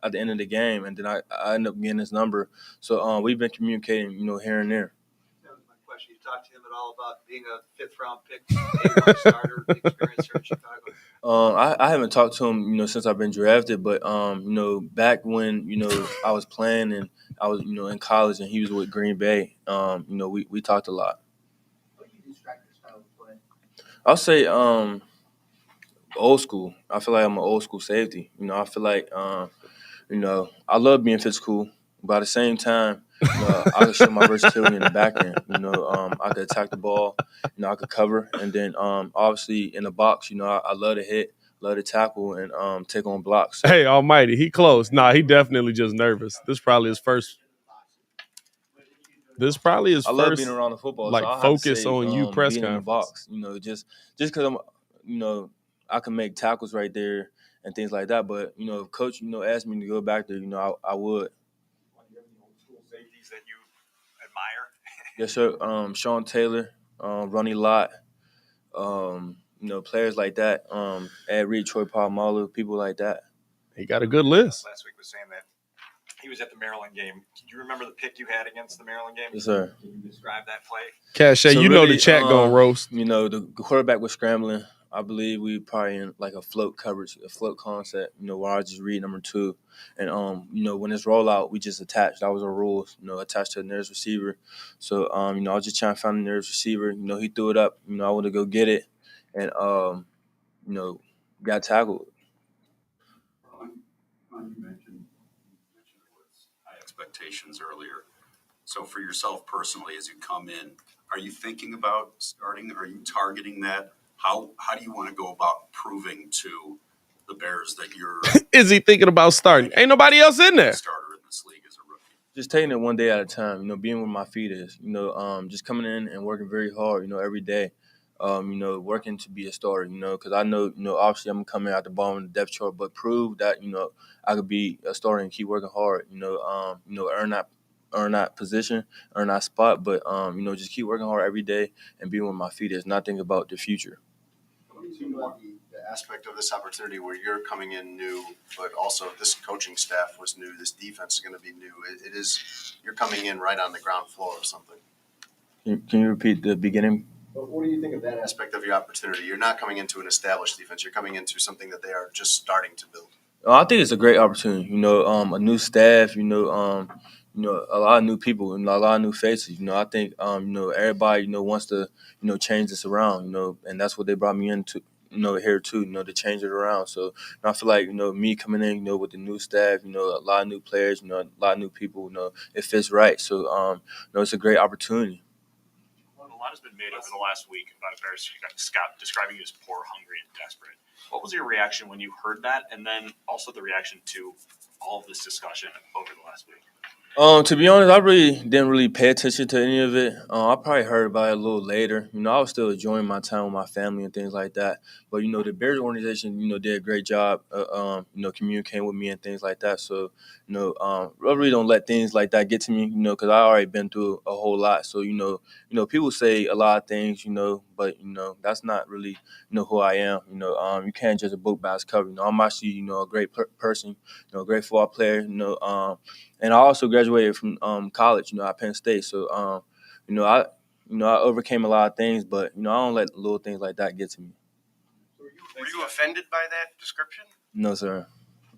at the end of the game, and then I ended up getting his number. So we've been communicating, here and there. That was my question. You talked to him at all about being a 5th round pick, day-one starter, experience here in Chicago? I haven't talked to him, since I've been drafted, but back when I was playing and I was in college and he was with Green Bay, we talked a lot. What do you describe your style of play? I'll say old school. I feel like I'm an old school safety. I feel like I love being physical, but at the same time, I can show my versatility in the back end. I could attack the ball, I could cover, and then obviously in the box, I love to hit, love to tackle, and take on blocks. So. Hey, Almighty, he close. Nah, he definitely just nervous. This probably his first. I love being around the football. Like, so focus say, on you press being in the conference. box. Just because I'm, I can make tackles right there and things like that. But if coach, asked me to go back there, I would. Do you have any old school safeties that you admire? Yes, sir. Sean Taylor, Ronnie Lott, players like that. Ed Reed, Troy Polamalu, people like that. He got a good list. Last week was saying that he was at the Maryland game. Do you remember the pick you had against the Maryland game? Yes, sir. Can you describe that play? Cache, So the chat gonna roast. The quarterback was scrambling. I believe we probably in like a float coverage, a float concept, where I just read number 2. And, when it's rollout, we just attach. That was our rules, attached to the nearest receiver. So, I was just trying to find the nearest receiver. He threw it up. I went to go get it. And, got tackled. You mentioned high expectations earlier. So for yourself personally, as you come in, are you thinking about starting? Are you targeting that? How do you want to go about proving to the Bears that you're Is he thinking about starting? Ain't nobody else in there. starter in this league as a rookie? Just taking it one day at a time, being where my feet is, just coming in and working very hard, every day, working to be a starter, because I know, obviously I'm coming out the bottom of the depth chart, but prove that, I could be a starter and keep working hard, earn that position, earn that spot, but, just keep working hard every day and being where my feet is, not think about the future. What do you think about the aspect of this opportunity where you're coming in new, but also this coaching staff was new, this defense is going to be new? It is, you're coming in right on the ground floor of something. Can you repeat the beginning? But what do you think of that aspect of your opportunity? You're not coming into an established defense. You're coming into something that they are just starting to build. I think it's a great opportunity. A new staff. A lot of new people and a lot of new faces. I think everybody wants to change this around. And that's what they brought me into. Here too. To change it around. So I feel like me coming in. with the new staff. A lot of new players. A lot of new people. It fits right. So it's a great opportunity. A lot has been made over the last week about a Bears scout describing you as poor, hungry, and desperate. What was your reaction when you heard that, and then also the reaction to all of this discussion over the last week? To be honest, I really didn't really pay attention to any of it. I probably heard about it a little later. I was still enjoying my time with my family and things like that. But the Bears organization, did a great job, communicating with me and things like that. So, I really don't let things like that get to me, because I already been through a whole lot. So, people say a lot of things, but that's not really, who I am. You can't judge a book by its cover. I'm actually, a great person, a great football player. And I also graduated from college, at Penn State. So, I overcame a lot of things, but I don't let little things like that get to me. Were you offended by that description? No, sir.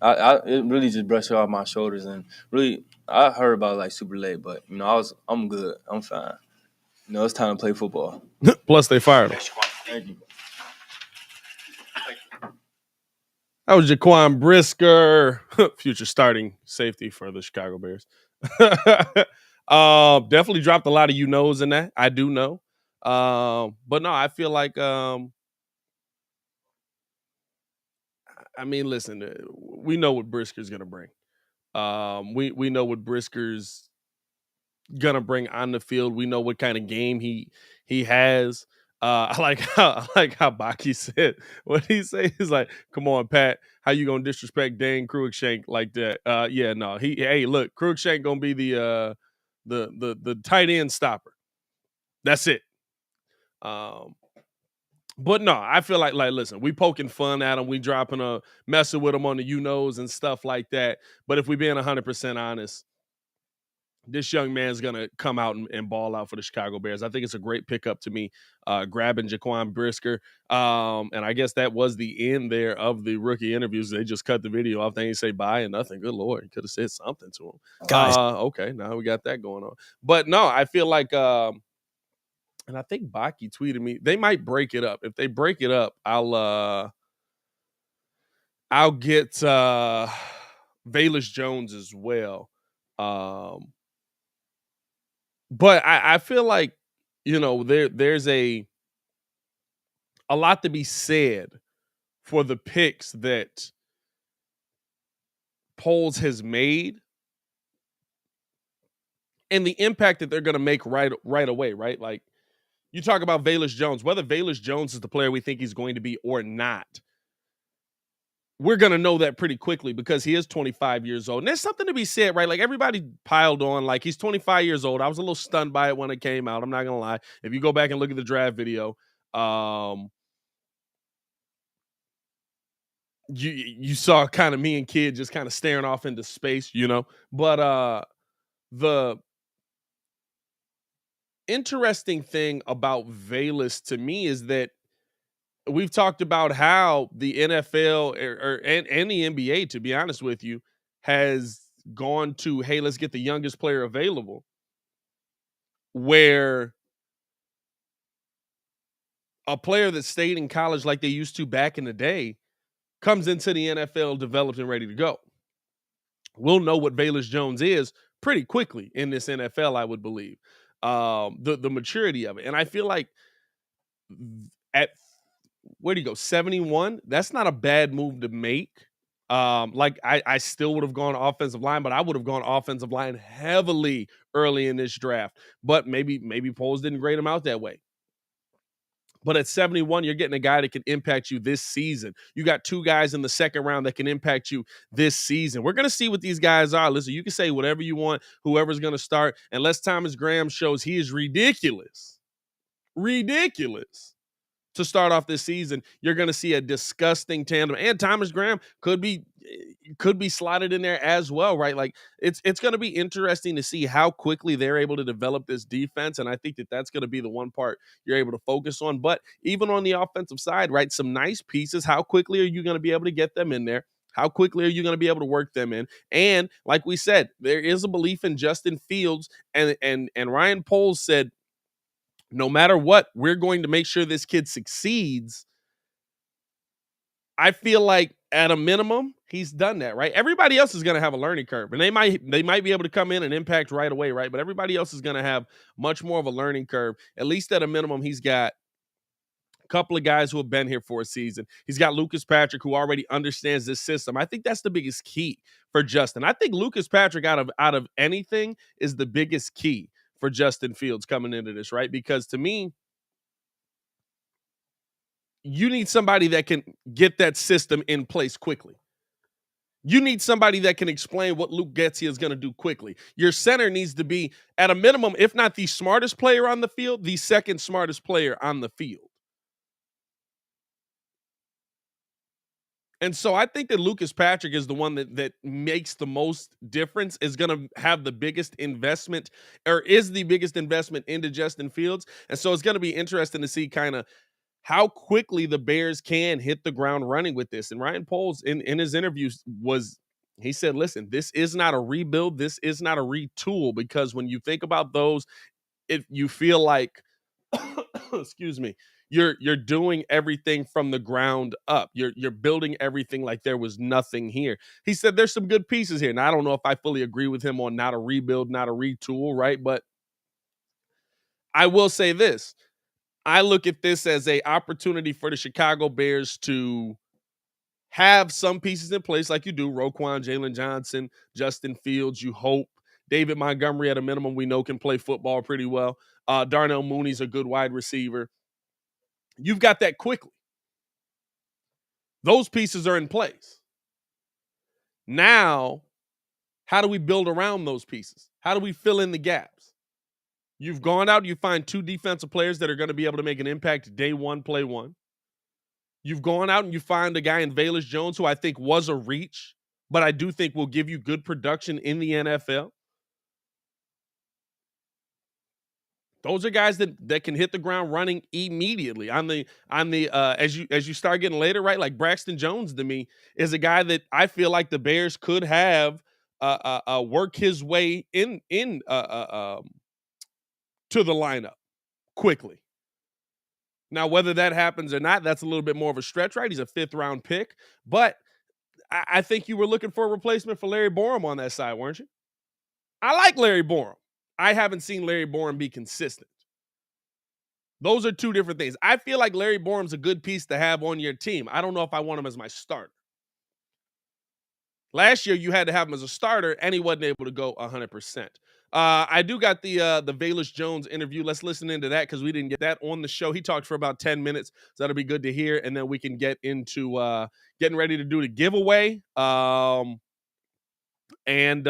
It really just brushed off my shoulders, and really I heard about it like super late, but I'm good, I'm fine. It's time to play football. Plus, they fired him. Thank you. That was Jaquan Brisker, future starting safety for the Chicago Bears. Definitely dropped a lot of knows in that. I do know. But no, I feel like, listen, we know what Brisker's going to bring. We know what Brisker's going to bring on the field. We know what kind of game he has. I like how Baki said what he say. He's like, "Come on, Pat, how you gonna disrespect Dane Cruikshank like that?" Yeah, no. Hey, look, Cruikshank gonna be the tight end stopper. That's it. But no, I feel like listen, we poking fun at him, we dropping a messing with him on the knows and stuff like that. But if we being 100% honest, this young man's going to come out and ball out for the Chicago Bears. I think it's a great pickup to me, grabbing Jaquan Brisker. And I guess that was the end there of the rookie interviews. They just cut the video off. They didn't say bye and nothing. Good Lord. Could have said something to him. Guys. Okay, now we got that going on. But no, I feel like, and I think Baki tweeted me, they might break it up. If they break it up, I'll get Velus Jones as well. But I feel like, there's a lot to be said for the picks that Poles has made and the impact that they're going to make right away, right? Like, you talk about Velus Jones, whether Velus Jones is the player we think he's going to be or not, we're going to know that pretty quickly because he is 25 years old. And there's something to be said, right? Like, everybody piled on, like, he's 25 years old. I was a little stunned by it when it came out. I'm not going to lie. If you go back and look at the draft video, you saw kind of me and Kid just kind of staring off into space, But the interesting thing about Velus to me is that we've talked about how the NFL and the NBA, to be honest with you, has gone to, hey, let's get the youngest player available, where a player that stayed in college like they used to back in the day comes into the NFL developed and ready to go. We'll know what Velus Jones is pretty quickly in this NFL, I would believe. The maturity of it. And I feel like at, where do you go, 71? That's not a bad move to make. Like I still would have gone offensive line, but I would have gone offensive line heavily early in this draft. But maybe Poles didn't grade him out that way. But at 71, you're getting a guy that can impact you this season. You got 2 guys in the second round that can impact you this season. We're going to see what these guys are. Listen, you can say whatever you want, whoever's going to start, unless Thomas Graham shows he is ridiculous to start off this season. You're going to see a disgusting tandem. And Thomas Graham could be slotted in there as well, right? Like it's going to be interesting to see how quickly they're able to develop this defense. And I think that's going to be the one part you're able to focus on. But even on the offensive side, right, some nice pieces. How quickly are you going to be able to get them in there? How quickly are you going to be able to work them in? And like we said, there is a belief in Justin Fields, and Ryan Poles said, no matter what, we're going to make sure this kid succeeds. I feel like at a minimum, he's done that, right? Everybody else is going to have a learning curve, and they might be able to come in and impact right away, right? But everybody else is going to have much more of a learning curve. At least at a minimum, he's got a couple of guys who have been here for a season. He's got Lucas Patrick, who already understands this system. I think that's the biggest key for Justin. I think Lucas Patrick out of anything is the biggest key for Justin Fields coming into this, right? Because to me, you need somebody that can get that system in place quickly. You need somebody that can explain what Luke Getsy is going to do quickly. Your center needs to be, at a minimum, if not the smartest player on the field, the second smartest player on the field. And so I think that Lucas Patrick is the one that makes the most difference, is going to have the biggest investment, or is the biggest investment into Justin Fields. And so it's going to be interesting to see kind of how quickly the Bears can hit the ground running with this. And Ryan Poles in his interviews he said, listen, this is not a rebuild. This is not a retool, because when you think about those, if you feel like, excuse me, you're doing everything from the ground up. You're building everything like there was nothing here. He said there's some good pieces here. Now, I don't know if I fully agree with him on not a rebuild, not a retool, right? But I will say this. I look at this as an opportunity for the Chicago Bears to have some pieces in place like you do. Roquan, Jalen Johnson, Justin Fields, you hope. David Montgomery, at a minimum, we know can play football pretty well. Darnell Mooney's a good wide receiver. You've got that quickly. Those pieces are in place. Now, how do we build around those pieces? How do we fill in the gaps? You've gone out, you find 2 defensive players that are going to be able to make an impact day one, play one. You've gone out and you find a guy in Velus Jones who I think was a reach, but I do think will give you good production in the NFL. Those are guys that can hit the ground running immediately. On the as you start getting later, right? Like Braxton Jones to me is a guy that I feel like the Bears could have work his way in to the lineup quickly. Now, whether that happens or not, that's a little bit more of a stretch, right? He's a 5th-round pick. But I think you were looking for a replacement for Larry Borom on that side, weren't you? I like Larry Borom. I haven't seen Larry Borom be consistent. Those are 2 different things. I feel like Larry Borom's a good piece to have on your team. I don't know if I want him as my starter. Last year, you had to have him as a starter, and he wasn't able to go 100%. I do got the Velus Jones interview. Let's listen into that because we didn't get that on the show. He talked for about 10 minutes, so that'll be good to hear. And then we can get into getting ready to do the giveaway and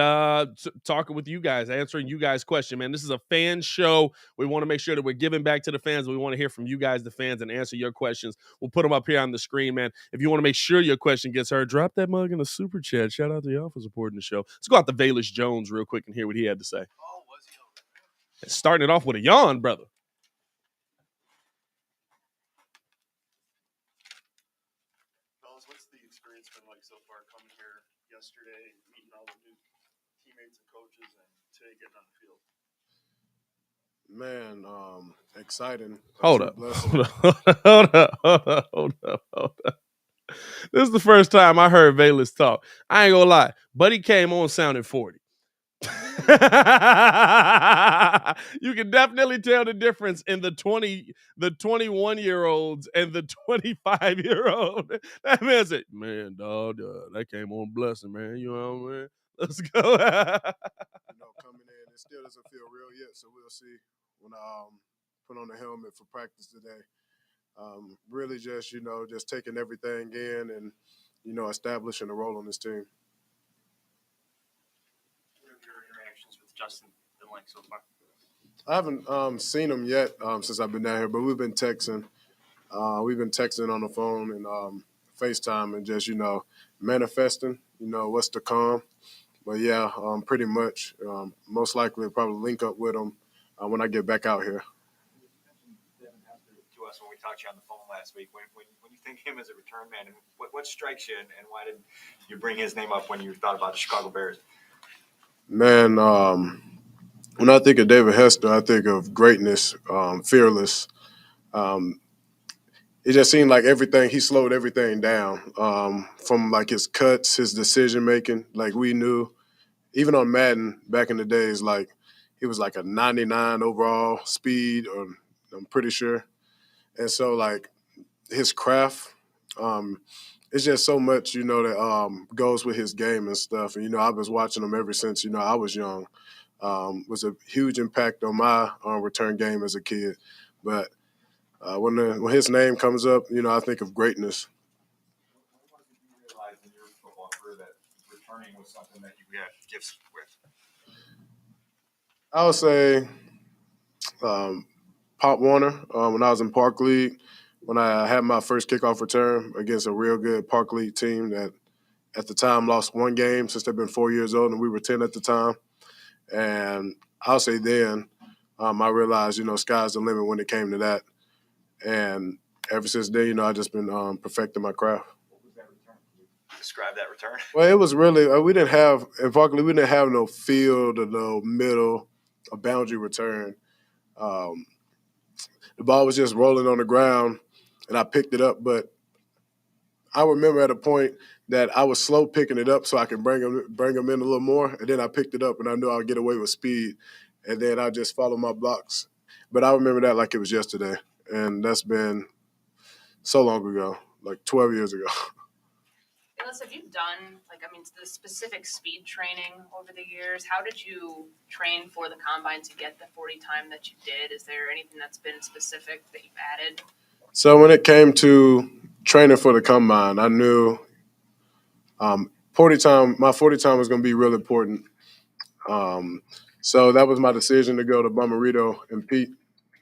talking with you guys, answering you guys' question, man. This is a fan show. We want to make sure that we're giving back to the fans. We want to hear from you guys, the fans, and answer your questions. We'll put them up here on the screen, man. If you want to make sure your question gets heard, drop that mug in the super chat. Shout out to y'all for supporting the show. Let's go out to Velus Jones real quick and hear what he had to say. Starting it off with a yawn, brother. the new teammates and coaches and today getting on the field? Man, exciting. Hold true up. blessing. Hold up. This is the first time I heard Bayless talk. I ain't gonna lie. Buddy came on sounding 40. You can definitely tell the difference in the 21-year-olds and the 25-year-old. That man said, man, dog, that came on blessing, man. You know what I mean? Let's go. Coming in, it still doesn't feel real yet, so we'll see when I put on the helmet for practice today. Really just, just taking everything in and, establishing a role on this team. What have your interactions with Justin been like so far? I haven't seen him yet since I've been down here, but we've been texting. We've been texting on the phone and FaceTime and just, manifesting, what's to come. But, yeah, pretty much. Most likely I'll probably link up with him when I get back out here. To us when we talked to you on the phone last week, when you think him as a return man, and what strikes you, and why did you bring his name up when you thought about the Chicago Bears? Man, when I think of David Hester, I think of greatness, fearless. It just seemed like he slowed everything down from like his cuts, his decision making. Like we knew, even on Madden back in the days, like he was like a 99 overall speed, or I'm pretty sure. And so like his craft, it's just so much, that goes with his game and stuff. And, I was watching him ever since, I was young. Was a huge impact on my return game as a kid. But when his name comes up, I think of greatness. What did you realize in your football career that returning was something that you had gifts with? I would say Pop Warner when I was in Park League, when I had my first kickoff return against a real good Park League team that at the time lost one game since they've been 4 years old, and we were 10 at the time. And I'll say then I realized, sky's the limit when it came to that. And ever since then, I've just been perfecting my craft. What was that return? Can you describe that return? Well, it was really in Park League, we didn't have no field or no middle, a boundary return. The ball was just rolling on the ground, and I picked it up. But I remember at a point that I was slow picking it up so I could bring them in a little more, and then I picked it up, and I knew I would get away with speed, and then I just followed my blocks. But I remember that like it was yesterday, and that's been so long ago, like 12 years ago. Bayless, have you done, the specific speed training over the years? How did you train for the combine to get the 40 time that you did? Is there anything that's been specific that you've added? So when it came to training for the combine, I knew my 40 time was going to be real important. So that was my decision to go to Bomarito and Pete,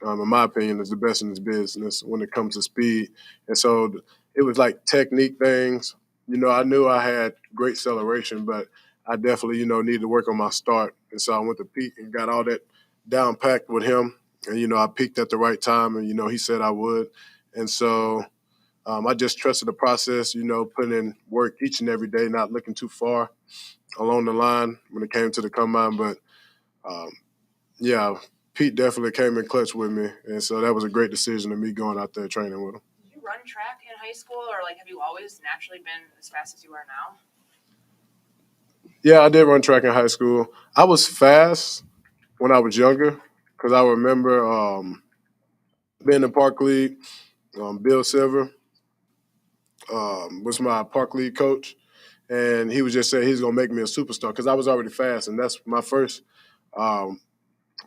in my opinion, is the best in his business when it comes to speed. And so it was like technique things. I knew I had great acceleration, but I definitely, needed to work on my start. And so I went to Pete and got all that down packed with him. And, I peaked at the right time, and, he said I would. And so I just trusted the process, putting in work each and every day, not looking too far along the line when it came to the combine. But, yeah, Pete definitely came in clutch with me. And so that was a great decision of me going out there training with him. Did you run track in high school, or have you always naturally been as fast as you are now? Yeah, I did run track in high school. I was fast when I was younger because I remember being in Park League. Bill Silver was my Park League coach, and he was just saying he's going to make me a superstar because I was already fast, and that's my first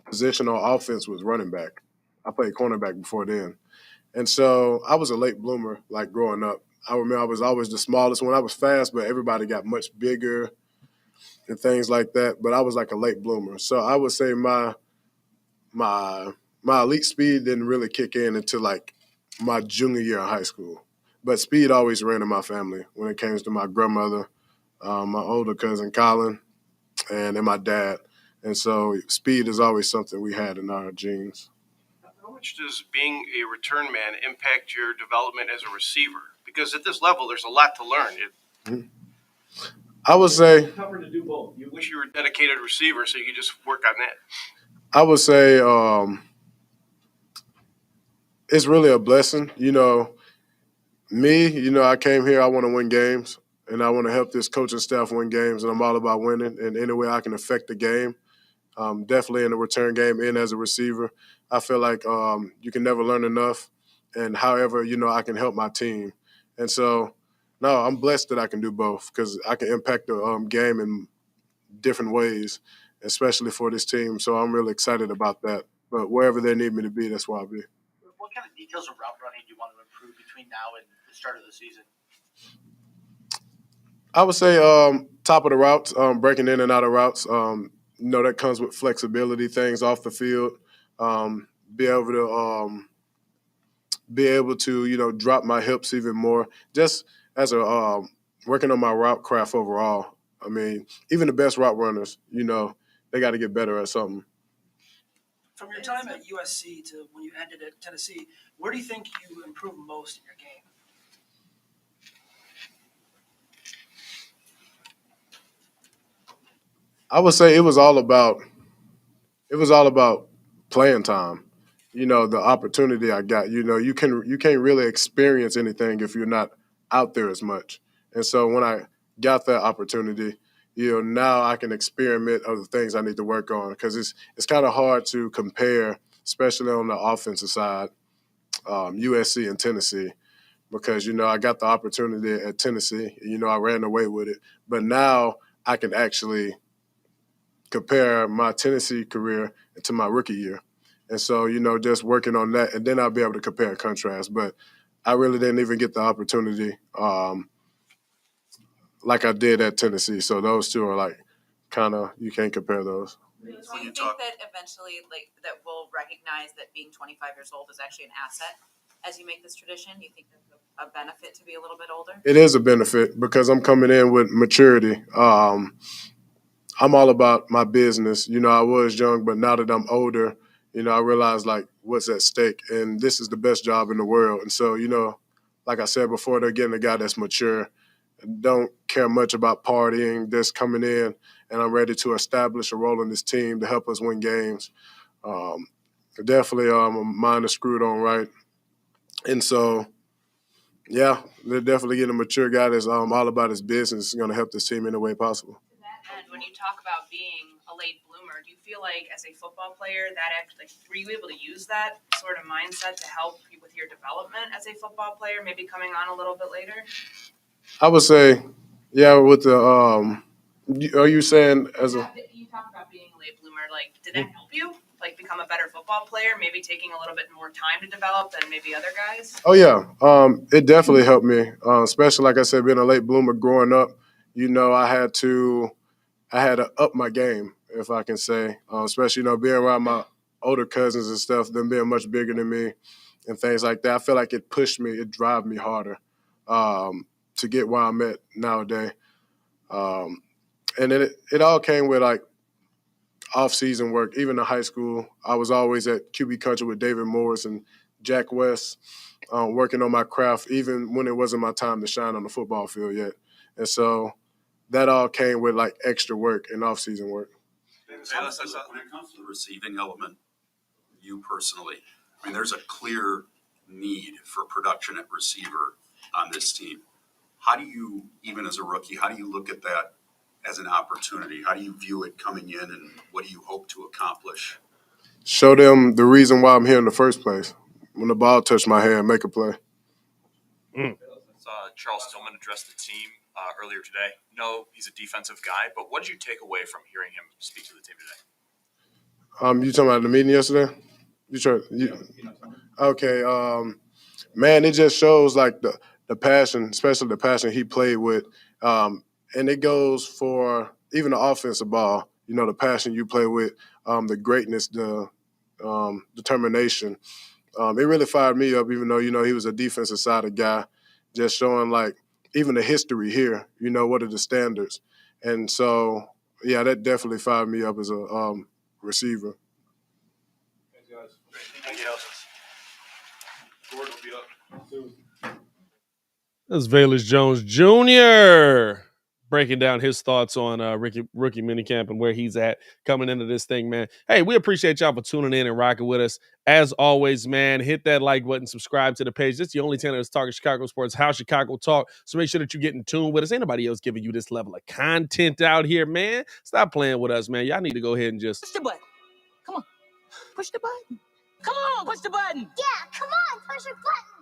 position on offense was running back. I played cornerback before then. And so I was a late bloomer, like growing up. I remember I was always the smallest when I was fast, but everybody got much bigger and things like that. But I was like a late bloomer. So I would say my elite speed didn't really kick in until like my junior year of high school. But speed always ran in my family when it came to my grandmother, my older cousin Colin, and then my dad. And so speed is always something we had in our genes. How much does being a return man impact your development as a receiver? Because at this level, there's a lot to learn. I would say Tougher to do both. You wish you were a dedicated receiver so you could just work on that. I would say it's really a blessing. Me, I came here, I want to win games, and I want to help this coaching staff win games, and I'm all about winning. And any way I can affect the game, definitely in the return game and as a receiver, I feel like you can never learn enough. And however, I can help my team. And so, no, I'm blessed that I can do both because I can impact the game in different ways, especially for this team. So I'm really excited about that. But wherever they need me to be, that's where I'll be. What kind of details of route running do you want to improve between now and the start of the season? I would say top of the routes, breaking in and out of routes. That comes with flexibility, things off the field. Be able to drop my hips even more. Just as a working on my route craft overall. I mean, even the best route runners, they got to get better at something. From your time at USC to when you ended at Tennessee, where do you think you improved most in your game? I would say it was all about playing time. The opportunity I got. You can't really experience anything if you're not out there as much. And so when I got that opportunity, now I can experiment other things I need to work on because it's kind of hard to compare, especially on the offensive side, USC and Tennessee. Because I got the opportunity at Tennessee, I ran away with it. But now I can actually compare my Tennessee career to my rookie year. And so, just working on that, and then I'll be able to compare and contrast. But I really didn't even get the opportunity like I did at Tennessee. So those two are like kind of, you can't compare those. Do you think that eventually, that we'll recognize that being 25 years old is actually an asset as you make this tradition? You think that's a benefit to be a little bit older? It is a benefit because I'm coming in with maturity. I'm all about my business. I was young, but now that I'm older, I realize like what's at stake. And this is the best job in the world. And so, like I said before, they're getting a guy that's mature, don't care much about partying, just coming in, and I'm ready to establish a role in this team to help us win games. Definitely, my mind is screwed on right. And so, yeah, they're definitely getting a mature guy that's all about his business. Is going to help this team in a way possible. And when you talk about being a late bloomer, do you feel like as a football player that actually, were you able to use that sort of mindset to help you with your development as a football player, maybe coming on a little bit later? I would say, yeah, with the are you saying as a You talk about being a late bloomer, like did that help you? Like become a better football player, maybe taking a little bit more time to develop than maybe other guys? Oh yeah, it definitely helped me, especially like I said, being a late bloomer growing up. I had to up my game, if I can say, especially being around my older cousins and stuff, them being much bigger than me, and things like that. I feel like it pushed me, it drive me harder to get where I'm at nowadays. And it all came with like off-season work. Even in high school, I was always at QB Country with David Morris and Jack West, working on my craft, even when it wasn't my time to shine on the football field yet. And so that all came with like extra work and off-season work. When it comes to the receiving element, you personally, I mean, there's a clear need for production at receiver on this team. How do you, even as a rookie, how do you look at that as an opportunity? How do you view it coming in, and what do you hope to accomplish? Show them the reason why I'm here in the first place. When the ball touched my hand, make a play. Charles Tillman addressed the team earlier today. No, he's a defensive guy, but what did you take away from hearing him speak to the team today? You talking about the meeting yesterday? Okay. Man, it just shows like the passion, especially the passion he played with. And it goes for even the offensive ball, the passion you play with, the greatness, the determination. It really fired me up, even though, he was a defensive sided guy, just showing like even the history here, what are the standards. And so, yeah, that definitely fired me up as a receiver. Thank you. Gordon will be up soon. That's Velus Jones Jr. breaking down his thoughts on rookie minicamp and where he's at coming into this thing, man. Hey, we appreciate y'all for tuning in and rocking with us. As always, man, hit that like button, subscribe to the page. This is the only channel that's talking Chicago sports, how Chicago talk. So make sure that you get in tune with us. Ain't nobody else giving you this level of content out here, man. Stop playing with us, man. Y'all need to go ahead and just Push the button. Come on. Push the button. Come on, push the button. Yeah, come on, push your button.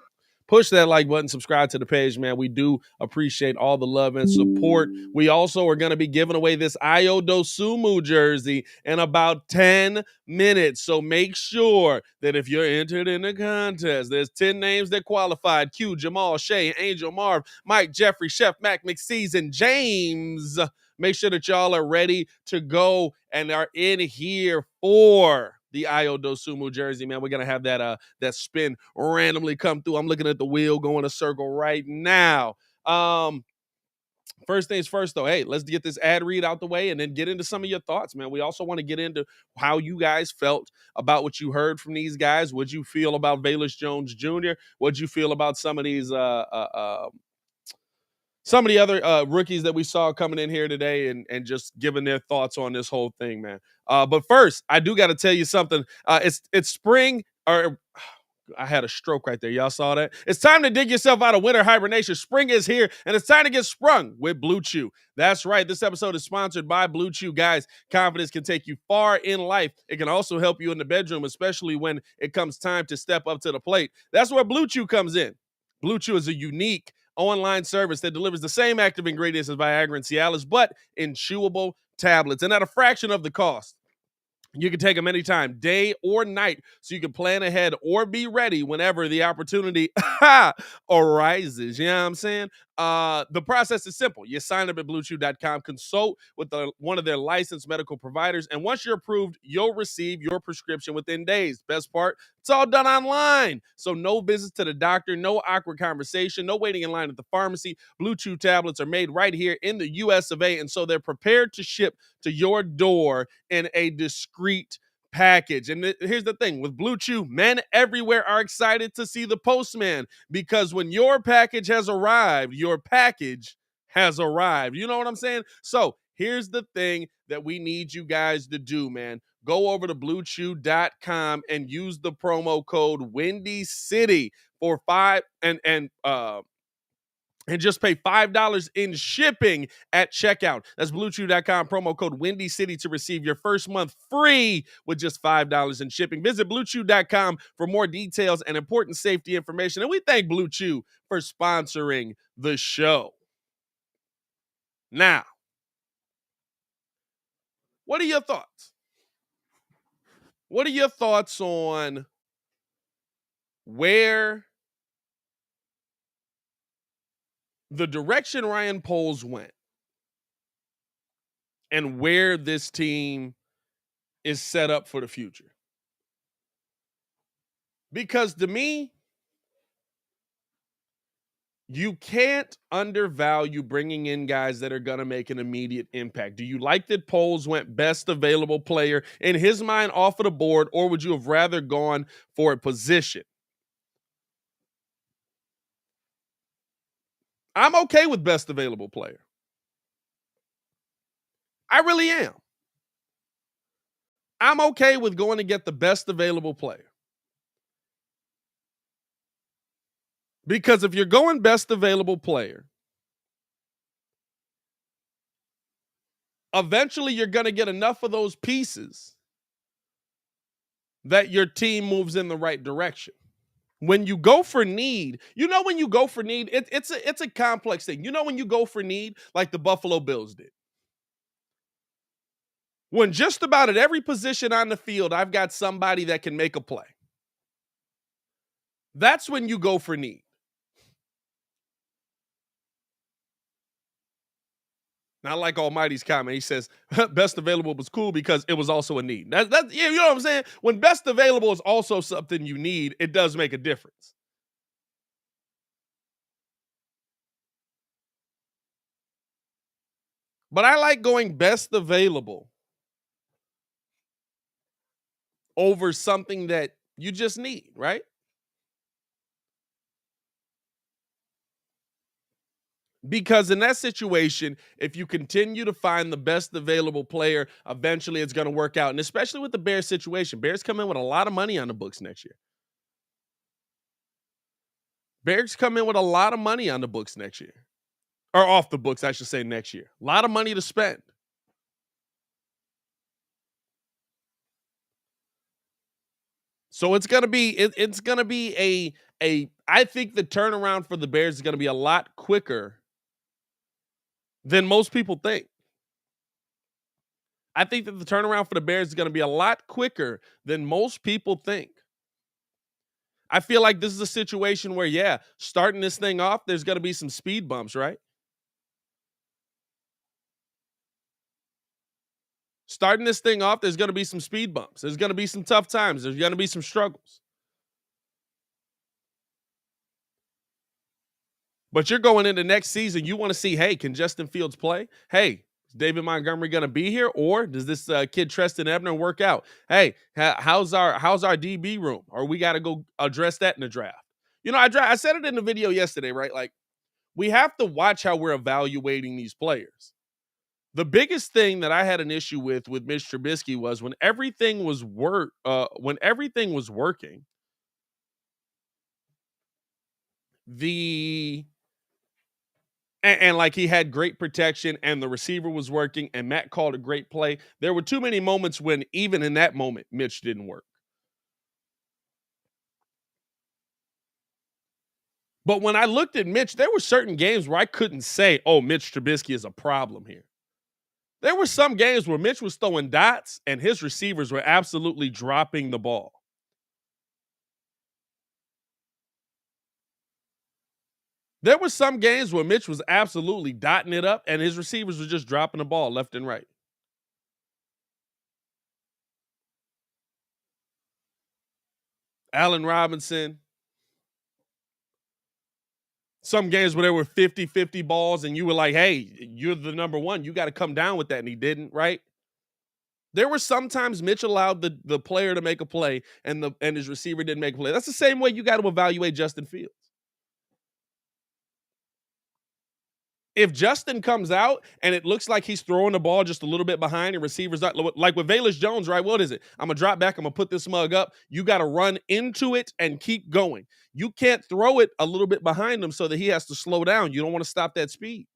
push that like button, subscribe to the page, man. We do appreciate all the love and support. We also are going to be giving away this DOSUMNU jersey in about 10 minutes. So make sure that if you're entered in the contest, there's 10 names that qualified. Q, Jamal, Shay, Angel, Marv, Mike, Jeffrey, Chef, Mac, McSeason, James. Make sure that y'all are ready to go and are in here for the DOSUMNU jersey, man. We're gonna have that spin randomly come through. I'm looking at the wheel going a circle right now. First things first, though. Hey, let's get this ad read out the way and then get into some of your thoughts, man. We also want to get into how you guys felt about what you heard from these guys. What'd you feel about Velus Jones Jr.? What'd you feel about some of these some of the other rookies that we saw coming in here today and just giving their thoughts on this whole thing, man. But first, I do got to tell you something. It's spring, or I had a stroke right there. Y'all saw that? It's time to dig yourself out of winter hibernation. Spring is here, and it's time to get sprung with Blue Chew. That's right. This episode is sponsored by Blue Chew. Guys, confidence can take you far in life. It can also help you in the bedroom, especially when it comes time to step up to the plate. That's where Blue Chew comes in. Blue Chew is a unique online service that delivers the same active ingredients as Viagra and Cialis, but in chewable tablets and at a fraction of the cost. You can take them anytime, day or night, so you can plan ahead or be ready whenever the opportunity arises. You know what I'm saying? The process is simple. You sign up at BlueChew.com, consult with one of their licensed medical providers, and once you're approved, you'll receive your prescription within days. Best part, it's all done online. So no visits to the doctor, no awkward conversation, no waiting in line at the pharmacy. Blue Chew tablets are made right here in the U.S. of A., and so they're prepared to ship to your door in a discreet package. And here's the thing, with Blue Chew, men everywhere are excited to see the postman, because when your package has arrived, your package has arrived. You know what I'm saying? So here's the thing that we need you guys to do, man. Go over to bluechew.com and use the promo code Windy City for and just pay $5 in shipping at checkout. That's BlueChew.com, promo code Windy City to receive your first month free with just $5 in shipping. Visit BlueChew.com for more details and important safety information. And we thank Blue Chew for sponsoring the show. Now, what are your thoughts? What are your thoughts on where the direction Ryan Poles went and where this team is set up for the future? Because to me, you can't undervalue bringing in guys that are going to make an immediate impact. Do you like that Poles went best available player in his mind off of the board, or would you have rather gone for a position? I'm okay with best available player. I really am. I'm okay with going to get the best available player. Because if you're going best available player, eventually you're going to get enough of those pieces that your team moves in the right direction. When you go for need, when you go for need, it's a complex thing. When you go for need, like the Buffalo Bills did. When just about at every position on the field, I've got somebody that can make a play. That's when you go for need. Not like Almighty's comment. He says, best available was cool because it was also a need. That's you know what I'm saying? When best available is also something you need, it does make a difference. But I like going best available over something that you just need, right? Because in that situation, if you continue to find the best available player, eventually it's going to work out. And especially with the Bears situation, Bears come in with a lot of money on the books next year. Bears come in with a lot of money on the books next year. Or off the books, I should say, next year. A lot of money to spend. So it's gonna be I think the turnaround for the Bears is gonna be a lot quicker than most people think. I think that the turnaround for the Bears is gonna be a lot quicker than most people think. I feel like this is a situation where, yeah, starting this thing off, there's gonna be some speed bumps, right? Starting this thing off, there's gonna be some speed bumps. There's gonna be some tough times. There's gonna be some struggles. But you're going into next season, you want to see, hey, can Justin Fields play? Hey, is David Montgomery going to be here, or does this kid Treston Ebner work out? Hey, how's our DB room? Or we got to go address that in the draft. You know, I said it in the video yesterday, right? Like, we have to watch how we're evaluating these players. The biggest thing that I had an issue with Mitch Trubisky was when everything was working, And like he had great protection and the receiver was working and Matt called a great play. There were too many moments when even in that moment, Mitch didn't work. But when I looked at Mitch, there were certain games where I couldn't say, oh, Mitch Trubisky is a problem here. There were some games where Mitch was throwing dots and his receivers were absolutely dropping the ball. There were some games where Mitch was absolutely dotting it up and his receivers were just dropping the ball left and right. Allen Robinson. Some games where there were 50-50 balls and you were like, hey, you're the number one. You got to come down with that. And he didn't, right? There were sometimes Mitch allowed the player to make a play and his receiver didn't make a play. That's the same way you got to evaluate Justin Fields. If Justin comes out and it looks like he's throwing the ball just a little bit behind and receivers not, like with Velus Jones, right? What is it? I'm going to drop back. I'm going to put this mug up. You got to run into it and keep going. You can't throw it a little bit behind him so that he has to slow down. You don't want to stop that speed.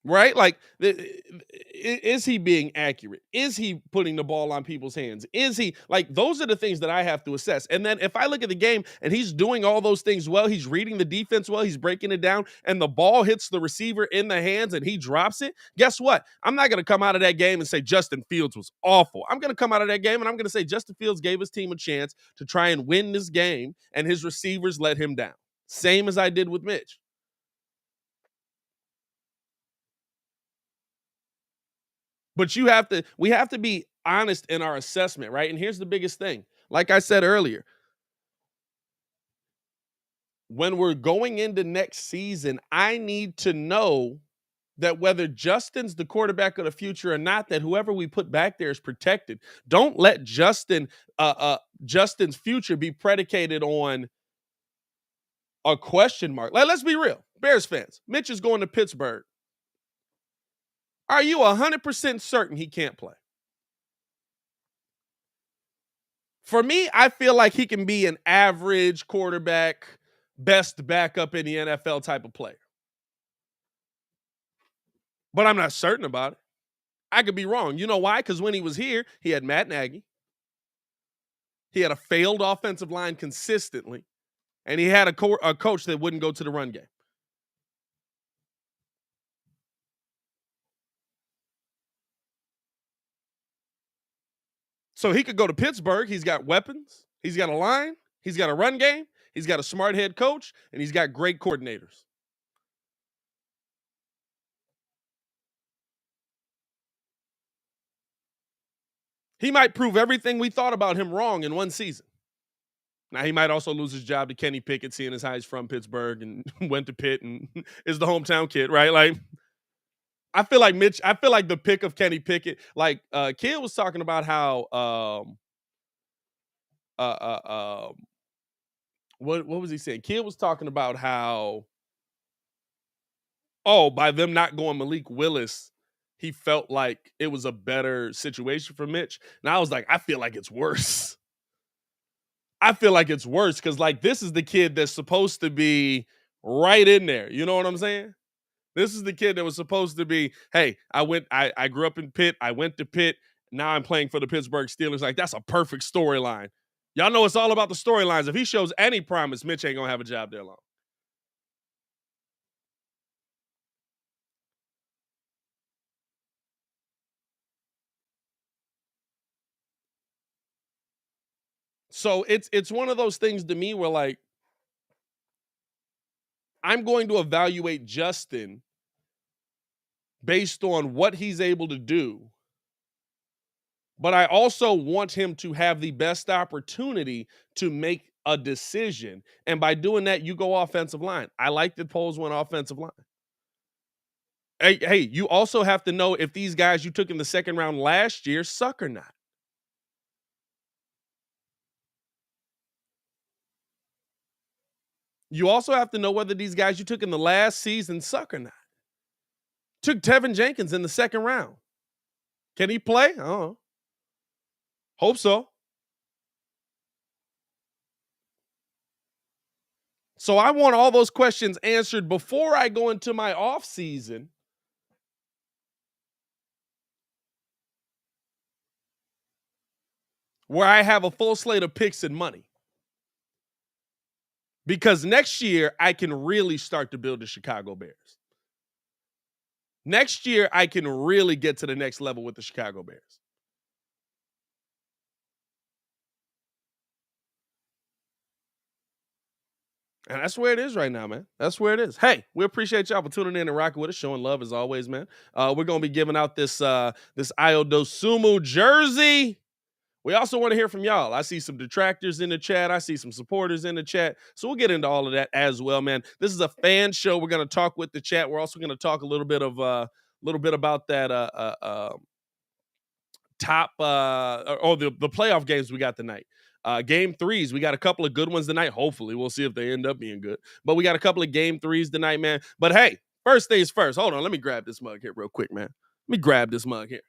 Right? Like, is he being accurate? Is he putting the ball on people's hands? Is he like, those are the things that I have to assess. And then if I look at the game and he's doing all those things well, he's reading the defense well, he's breaking it down, and the ball hits the receiver in the hands and he drops it, guess what? I'm not going to come out of that game and say Justin Fields was awful. I'm going to come out of that game and I'm going to say Justin Fields gave his team a chance to try and win this game and his receivers let him down. Same as I did with Mitch. But we have to be honest in our assessment, right? And here's the biggest thing. Like I said earlier, when we're going into next season, I need to know that whether Justin's the quarterback of the future or not, that whoever we put back there is protected. Don't let Justin's future be predicated on a question mark. Let's be real. Bears fans, Mitch is going to Pittsburgh. Are you 100% certain he can't play? For me, I feel like he can be an average quarterback, best backup in the NFL type of player. But I'm not certain about it. I could be wrong. You know why? Because when he was here, he had Matt Nagy. He had a failed offensive line consistently. And he had a coach that wouldn't go to the run game. So he could go to Pittsburgh. He's got weapons. He's got a line. He's got a run game. He's got a smart head coach. And he's got great coordinators. He might prove everything we thought about him wrong in one season. Now, he might also lose his job to Kenny Pickett, seeing as how he's from Pittsburgh and went to Pitt and is the hometown kid, right? Like, I feel like the pick of Kenny Pickett, like Kid was talking about how what was he saying? Kid was talking about how, by them not going Malik Willis, he felt like it was a better situation for Mitch. And I was like, I feel like it's worse. I feel like it's worse because, like, this is the kid that's supposed to be right in there. You know what I'm saying? This is the kid that was supposed to be, hey, I grew up in Pitt. I went to Pitt. Now I'm playing for the Pittsburgh Steelers. Like, that's a perfect storyline. Y'all know it's all about the storylines. If he shows any promise, Mitch ain't going to have a job there long. So it's one of those things to me where, like, I'm going to evaluate Justin based on what he's able to do. But I also want him to have the best opportunity to make a decision. And by doing that, you go offensive line. I like that Poles went offensive line. Hey, you also have to know if these guys you took in the second round last year suck or not. You also have to know whether these guys you took in the last season suck or not. Took Tevin Jenkins in the second round. Can he play? I don't know. Hope so. So I want all those questions answered before I go into my off season. Where I have a full slate of picks and money. Because next year, I can really start to build the Chicago Bears. Next year, I can really get to the next level with the Chicago Bears. And that's where it is right now, man. That's where it is. Hey, we appreciate y'all for tuning in and rocking with us, showing love as always, man. We're going to be giving out this DOSUMNU jersey. We also want to hear from y'all. I see some detractors in the chat. I see some supporters in the chat. So we'll get into all of that as well, man. This is a fan show. We're going to talk with the chat. We're also going to talk a little bit about that top the playoff games we got tonight. Game threes, we got a couple of good ones tonight. Hopefully, we'll see if they end up being good. But we got a couple of game threes tonight, man. But hey, first things first. Hold on, let me grab this mug here real quick, man. Let me grab this mug here.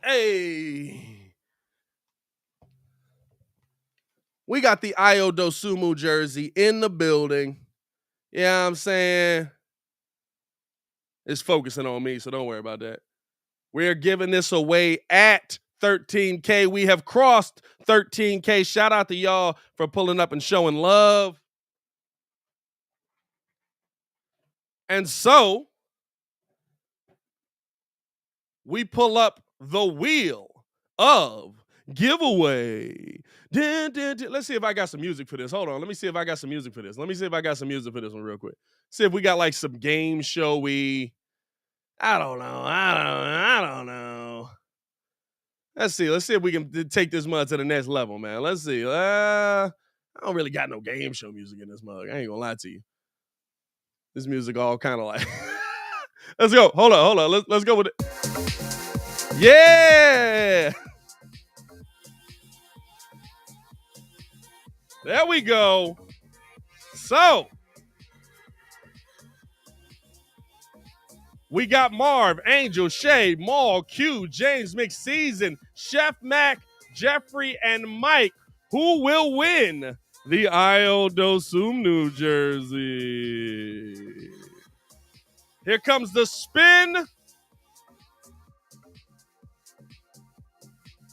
Hey. We got the DOSUMNU jersey in the building. Yeah, I'm saying it's focusing on me, so don't worry about that. We're giving this away at 13K. We have crossed 13K. Shout out to y'all for pulling up and showing love. And so we pull up the wheel of giveaway. Dun, dun, dun. Let's see if I got some music for this. Hold on. Let me see if I got some music for this. Let me see if I got some music for this one real quick. See if we got like some game showy. I don't know. Let's see if we can take this mug to the next level, man. Let's see. I don't really got no game show music in this mug. I ain't gonna lie to you. This music all kind of like. Let's go. Hold on. Let's go with it. Yeah. There we go. So we got Marv, Angel, Shay, Maul, Q, James, McSeason, Chef Mac, Jeffrey, and Mike. Who will win the DOSUMNU jersey? Here comes the spin.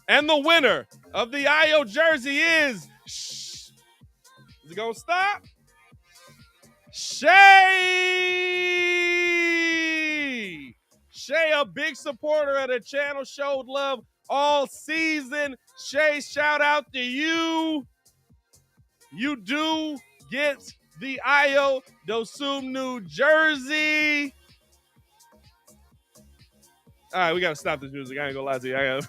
And the winner of the IO jersey is... Is it going to stop? Shay! Shay, a big supporter of the channel, showed love all season. Shay, shout out to you. You do get the DOSUMNU jersey. All right, we got to stop this music. I ain't going to lie to you.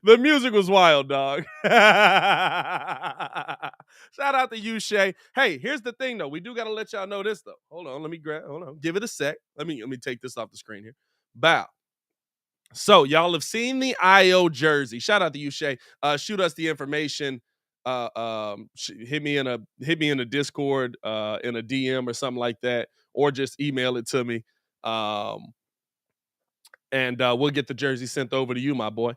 The music was wild, dog. Shout out to you, Shay. Hey, here's the thing, though. We do got to let y'all know this, though. Hold on. Give it a sec. Let me take this off the screen here. Bow. So y'all have seen the IO jersey. Shout out to you, Shay. Shoot us the information. Hit me in a Discord, in a DM or something like that, or just email it to me. And we'll get the jersey sent over to you, my boy.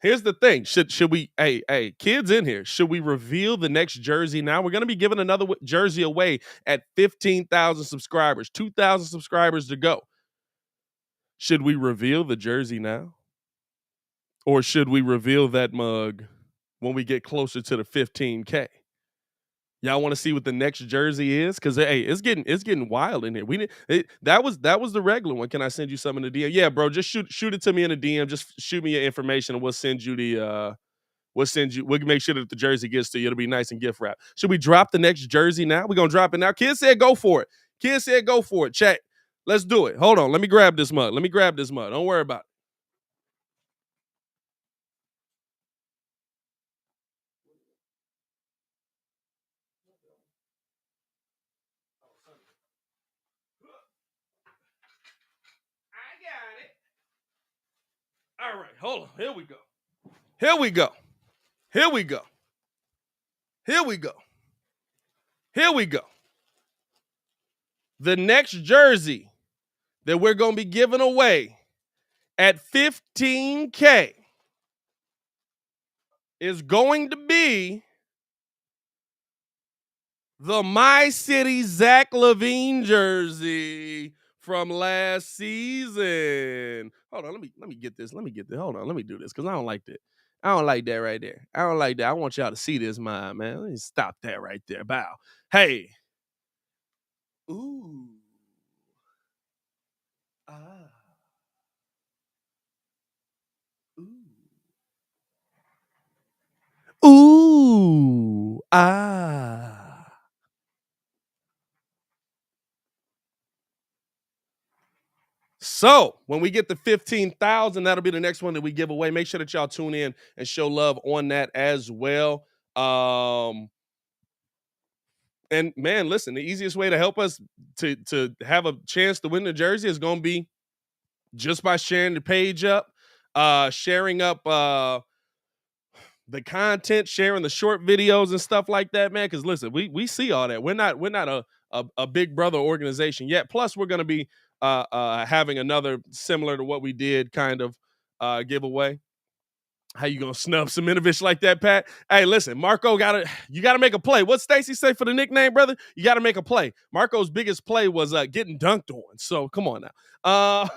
Here's the thing: should we? Hey, kids in here, should we reveal the next jersey now? We're gonna be giving another jersey away at 15,000 subscribers. 2,000 subscribers to go. Should we reveal the jersey now? Or should we reveal that mug when we get closer to the 15K? Y'all want to see what the next jersey is? Because hey, it's getting wild in here. That was the regular one. Can I send you some in the DM? Yeah, bro. Just shoot it to me in a DM. Just shoot me your information, and we'll send you the we'll make sure that the jersey gets to you. It'll be nice and gift wrap. Should we drop the next jersey now? We're gonna drop it now. Kids said go for it. Kids said go for it. Check. Let's do it. Hold on. Let me grab this mug. Don't worry about it. All right, hold on. Here we go. The next jersey that we're going to be giving away at 15K is going to be the My City Zach LaVine jersey from last season. Hold on, let me get this. Hold on, let me do this because I don't like that. I don't like that right there. I don't like that. I want y'all to see this, man. Let me stop that right there. Bow. Hey. Ooh. Ah. Ooh. Ah. So when we get to 15,000, that'll be the next one that we give away. Make sure that y'all tune in and show love on that as well. And man, listen, the easiest way to help us to have a chance to win the jersey is going to be just by sharing the page up, sharing up the content, sharing the short videos and stuff like that, man. Because listen, we see all that. We're not a big brother organization yet. Plus, we're going to be having another similar to what we did kind of giveaway. How you gonna snub some Minovich like that, Pat? Hey, listen, Marco you gotta make a play. What's Stacy say for the nickname, brother? You gotta make a play. Marco's biggest play was getting dunked on. So come on now.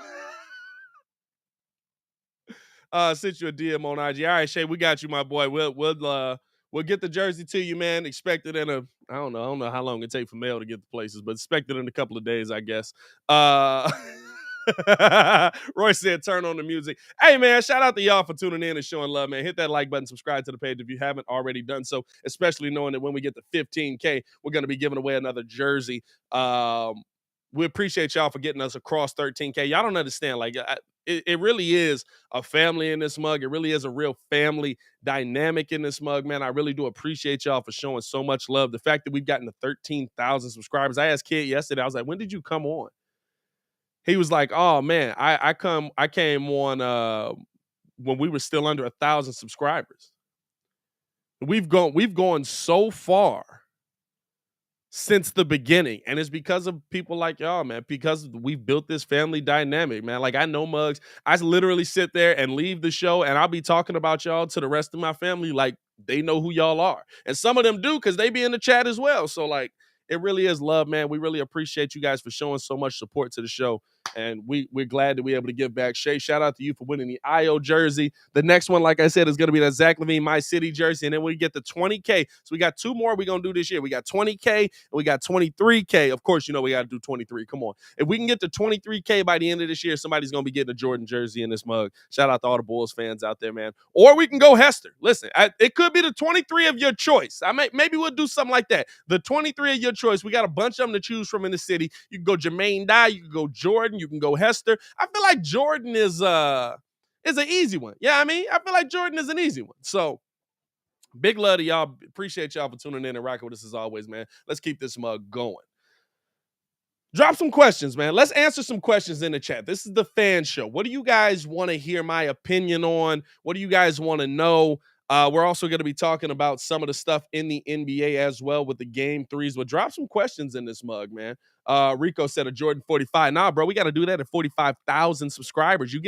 Sent you a DM on IG. All right, Shay, we got you, my boy. We'll get the jersey to you, man. Expect it in I don't know how long it take for mail to get to places, but expect it in a couple of days, I guess. Roy said, turn on the music. Hey, man, shout out to y'all for tuning in and showing love, man. Hit that like button, subscribe to the page if you haven't already done so, especially knowing that when we get to 15K, we're going to be giving away another jersey. We appreciate y'all for getting us across 13K. Y'all don't understand. Like, it really is a family in this mug. It really is a real family dynamic in this mug, man. I really do appreciate y'all for showing so much love. The fact that we've gotten to 13,000 subscribers. I asked Kid yesterday, I was like, when did you come on? He was like, oh man, I came on when we were still under 1,000 subscribers. We've gone so far since the beginning, and it's because of people like y'all, man, because we've built this family dynamic, man. Like, I know mugs, I literally sit there and leave the show and I'll be talking about y'all to the rest of my family like they know who y'all are, and some of them do because they be in the chat as well. So like, it really is love, man. We really appreciate you guys for showing so much support to the show, and we're glad to be able to give back. Shay, shout out to you for winning the IO jersey. The next one, like I said, is going to be that Zach LaVine My City jersey, and then we get the 20K. So we got two more we're going to do this year. We got 20K and we got 23K. Of course, you know we got to do 23. Come on. If we can get to 23K by the end of this year, somebody's going to be getting a Jordan jersey in this mug. Shout out to all the Bulls fans out there, man. Or we can go Hester. Listen, it could be the 23 of your choice. Maybe we'll do something like that. The 23 of your choice. We got a bunch of them to choose from in the city. You can go Jermaine Dye, you can go Jordan, you can go Hester. I feel like Jordan is an easy one. Yeah, I mean, I feel like Jordan is an easy one. So big love to y'all. Appreciate y'all for tuning in and rocking with us as always, man. Let's keep this mug going. Drop some questions, man. Let's answer some questions in the chat. This is the fan show. What do you guys want to hear my opinion on? What do you guys want to know? We're also going to be talking about some of the stuff in the NBA as well with the game threes. But drop some questions in this mug, man. Rico said a Jordan 45. Nah, bro, we got to do that at 45,000 subscribers. You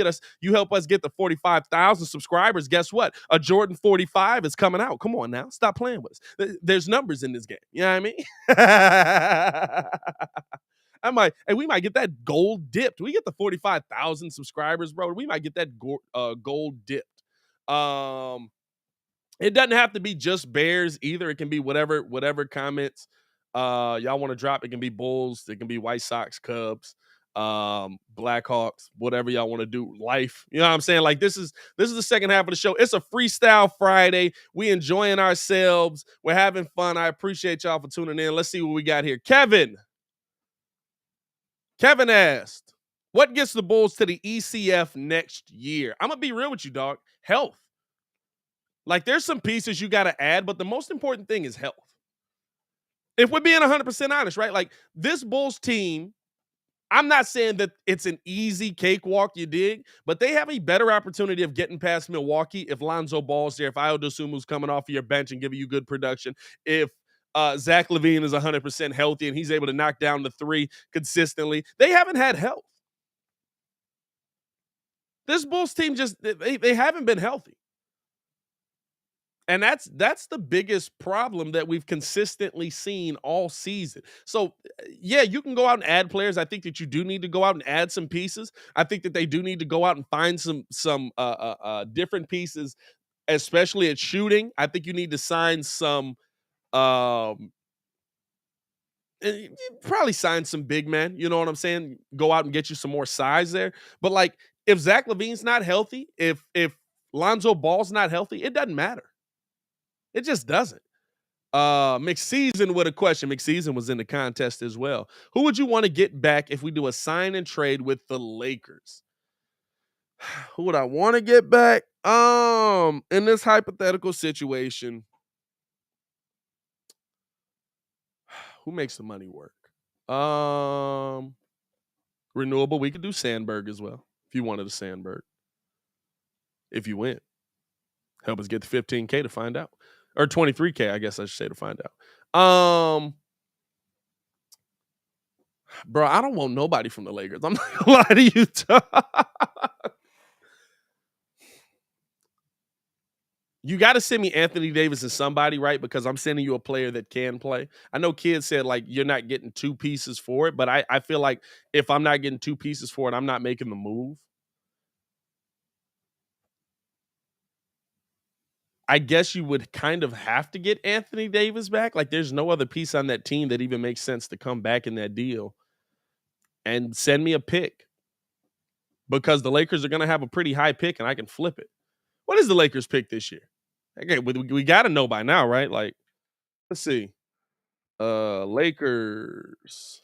help us get the 45,000 subscribers. Guess what? A Jordan 45 is coming out. Come on now. Stop playing with us. There's numbers in this game. You know what I mean? We might get that gold dipped. We get the 45,000 subscribers, bro. We might get that gold dipped. It doesn't have to be just Bears either. It can be whatever comments y'all want to drop. It can be Bulls. It can be White Sox, Cubs, Blackhawks, whatever y'all want to do. Life. You know what I'm saying? Like this is the second half of the show. It's a freestyle Friday. We enjoying ourselves. We're having fun. I appreciate y'all for tuning in. Let's see what we got here. Kevin asked, what gets the Bulls to the ECF next year? I'm going to be real with you, dog. Health. Like, there's some pieces you got to add, but the most important thing is health. If we're being 100% honest, right? Like, this Bulls team, I'm not saying that it's an easy cakewalk, you dig, but they have a better opportunity of getting past Milwaukee if Lonzo Ball's there, if DOSUMNU's coming off of your bench and giving you good production, if Zach LaVine is 100% healthy and he's able to knock down the three consistently. They haven't had health. This Bulls team they haven't been healthy. And that's the biggest problem that we've consistently seen all season. So, yeah, you can go out and add players. I think that you do need to go out and add some pieces. I think that they do need to go out and find some different pieces, especially at shooting. I think you need to sign some probably sign some big men. You know what I'm saying? Go out and get you some more size there. But, like, if Zach LaVine's not healthy, if Lonzo Ball's not healthy, it doesn't matter. It just doesn't. McSeason with a question. McSeason was in the contest as well. Who would you want to get back if we do a sign and trade with the Lakers? Who would I want to get back? In this hypothetical situation, who makes the money work? Renewable. We could do Sandberg as well if you wanted a Sandberg. If you win, help us get the 15K to find out. Or 23K, I guess I should say, to find out. Bro, I don't want nobody from the Lakers. I'm not gonna lie to you. You got to send me Anthony Davis and somebody, right? Because I'm sending you a player that can play. I know kids said, like, you're not getting two pieces for it, but I feel like if I'm not getting two pieces for it, I'm not making the move. I guess you would kind of have to get Anthony Davis back. Like, there's no other piece on that team that even makes sense to come back in that deal. And send me a pick. Because the Lakers are going to have a pretty high pick, and I can flip it. What is the Lakers pick this year? Okay, we got to know by now, right? Like, let's see. Lakers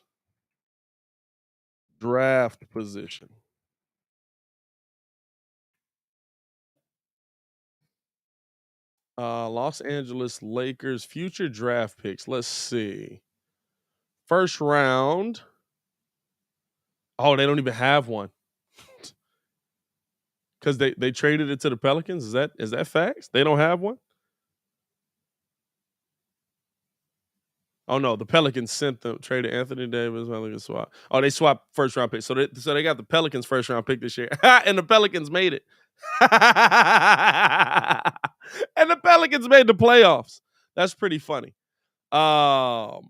draft position. Los Angeles Lakers future draft picks. Let's see. First round. Oh, they don't even have one. Because they traded it to the Pelicans. Is that facts? They don't have one? Oh no, the Pelicans sent them, traded Anthony Davis, Pelicans swap. Oh, they swapped first round pick. So they got the Pelicans first round pick this year. And the Pelicans made it. And the Pelicans made the playoffs. That's pretty funny. That's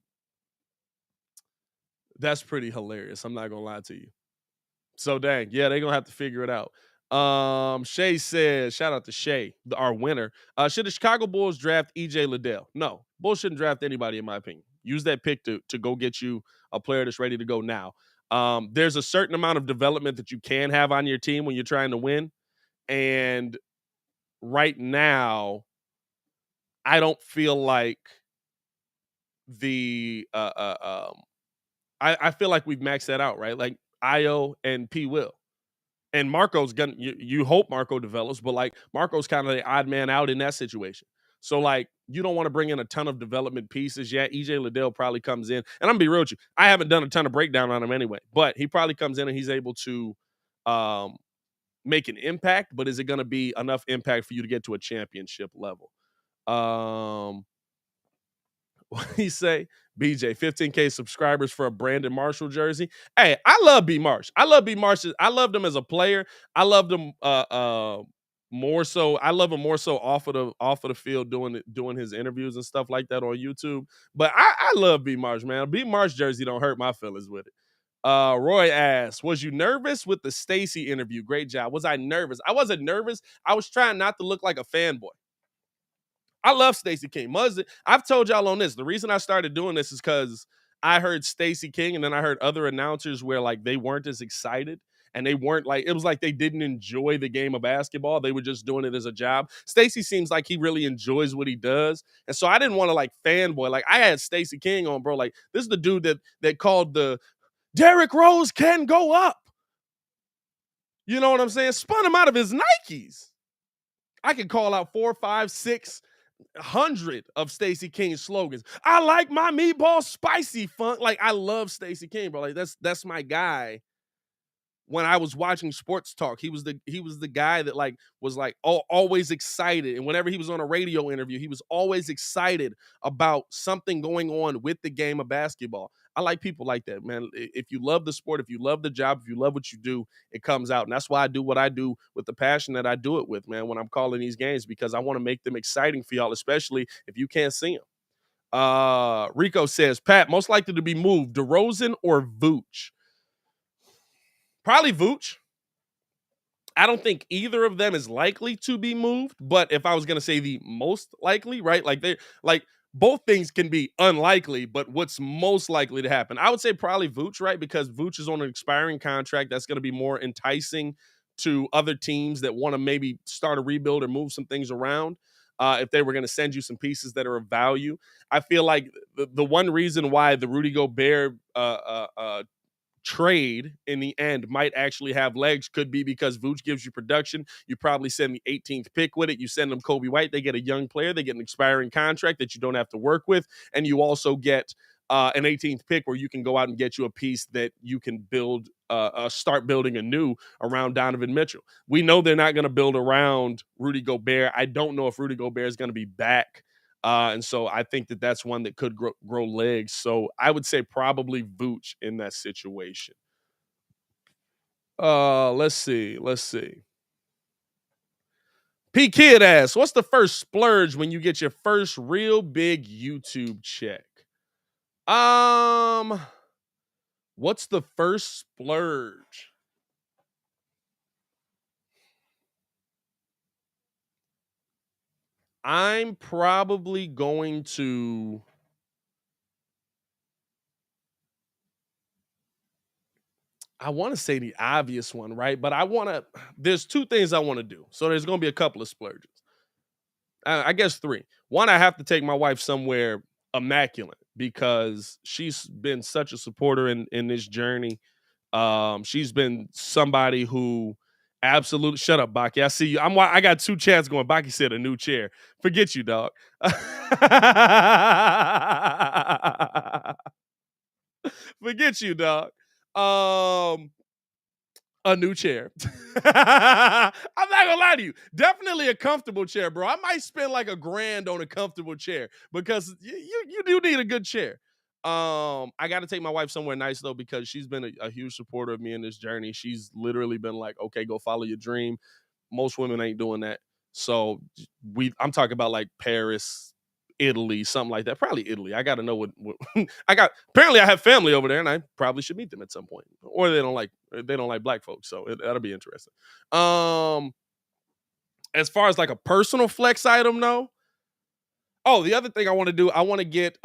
pretty hilarious. I'm not gonna lie to you. So dang, yeah, they're gonna have to figure it out. Shay says, shout out to Shay, our winner. Should the Chicago Bulls draft EJ Liddell? No, Bulls shouldn't draft anybody, in my opinion. Use that pick to go get you a player that's ready to go now. There's a certain amount of development that you can have on your team when you're trying to win. And right now, I don't feel like I feel like we've maxed that out, right? Like Io and P will. And Marco's gonna you hope Marco develops, but like Marco's kind of the odd man out in that situation. So like you don't want to bring in a ton of development pieces yet. EJ Liddell probably comes in, and I'm gonna be real with you. I haven't done a ton of breakdown on him anyway, but he probably comes in and he's able to make an impact. But is it going to be enough impact for you to get to a championship level? What did he say? BJ, 15K subscribers for a Brandon Marshall jersey. Hey, I love B. Marsh. I love B. Marsh. I loved him as a player. I loved him more so. I love him more so off of the field doing his interviews and stuff like that on YouTube. But I love B. Marsh, man. B. Marsh jersey don't hurt my feelings with it. Roy asks, was you nervous with the Stacey interview? Great job. Was I nervous? I wasn't nervous. I was trying not to look like a fanboy. I love Stacey King. I've told y'all on this. The reason I started doing this is because I heard Stacey King and then I heard other announcers where like they weren't as excited and they weren't like, it was like they didn't enjoy the game of basketball. They were just doing it as a job. Stacey seems like he really enjoys what he does. And so I didn't want to like fanboy. Like I had Stacey King on, bro. Like this is the dude that called the Derrick Rose can go up. You know what I'm saying? Spun him out of his Nikes. I can call out 4, 5, 600 of Stacey King's slogans. I like my meatball spicy funk. Like I love Stacey King, bro. Like that's my guy. When I was watching sports talk, he was the guy that like was like always excited. And whenever he was on a radio interview, he was always excited about something going on with the game of basketball. I like people like that, man. If you love the sport, if you love the job, if you love what you do, it comes out. And that's why I do what I do with the passion that I do it with, man, when I'm calling these games, because I want to make them exciting for y'all, especially if you can't see them. Rico says, Pat, most likely to be moved, DeRozan or Vooch? Probably Vooch. I don't think either of them is likely to be moved, but if I was going to say the most likely, right? Like they like both things can be unlikely, but what's most likely to happen? I would say probably Vooch, right? Because Vooch is on an expiring contract. That's going to be more enticing to other teams that want to maybe start a rebuild or move some things around. If they were going to send you some pieces that are of value. I feel like the one reason why the Rudy Gobert trade in the end might actually have legs could be because Vooch gives you production. You probably send the 18th pick with it. You send them Kobe White. They get a young player. They get an expiring contract that you don't have to work with. And you also get an 18th pick where you can go out and get you a piece that you can build, start building anew around Donovan Mitchell. We know they're not going to build around Rudy Gobert. I don't know if Rudy Gobert is going to be back. And so I think that that's one that could grow legs. So I would say probably Vooch in that situation. Let's see. P Kid asks, what's the first splurge when you get your first real big YouTube check? What's the first splurge? I'm probably going to I want to say the obvious one, right? But there's two things I want to do. So there's going to be a couple of splurges. I guess 3. One, I have to take my wife somewhere immaculate because she's been such a supporter in this journey. She's been somebody who absolutely shut up, Baki. I see you. I got 2 chats going. Baki said a new chair. Forget you, dog. Forget you, dog. A new chair. I'm not gonna lie to you. Definitely a comfortable chair, bro. I might spend like $1,000 on a comfortable chair because you do need a good chair. I got to take my wife somewhere nice though because she's been a huge supporter of me in this journey. She's literally been like, "Okay, go follow your dream." Most women ain't doing that, so I'm talking about like Paris, Italy, something like that. Probably Italy. I got to know what I got. Apparently, I have family over there, and I probably should meet them at some point. Or they don't like black folks, so that'll be interesting. As far as like a personal flex item, no. Oh, the other thing I want to do, I want to get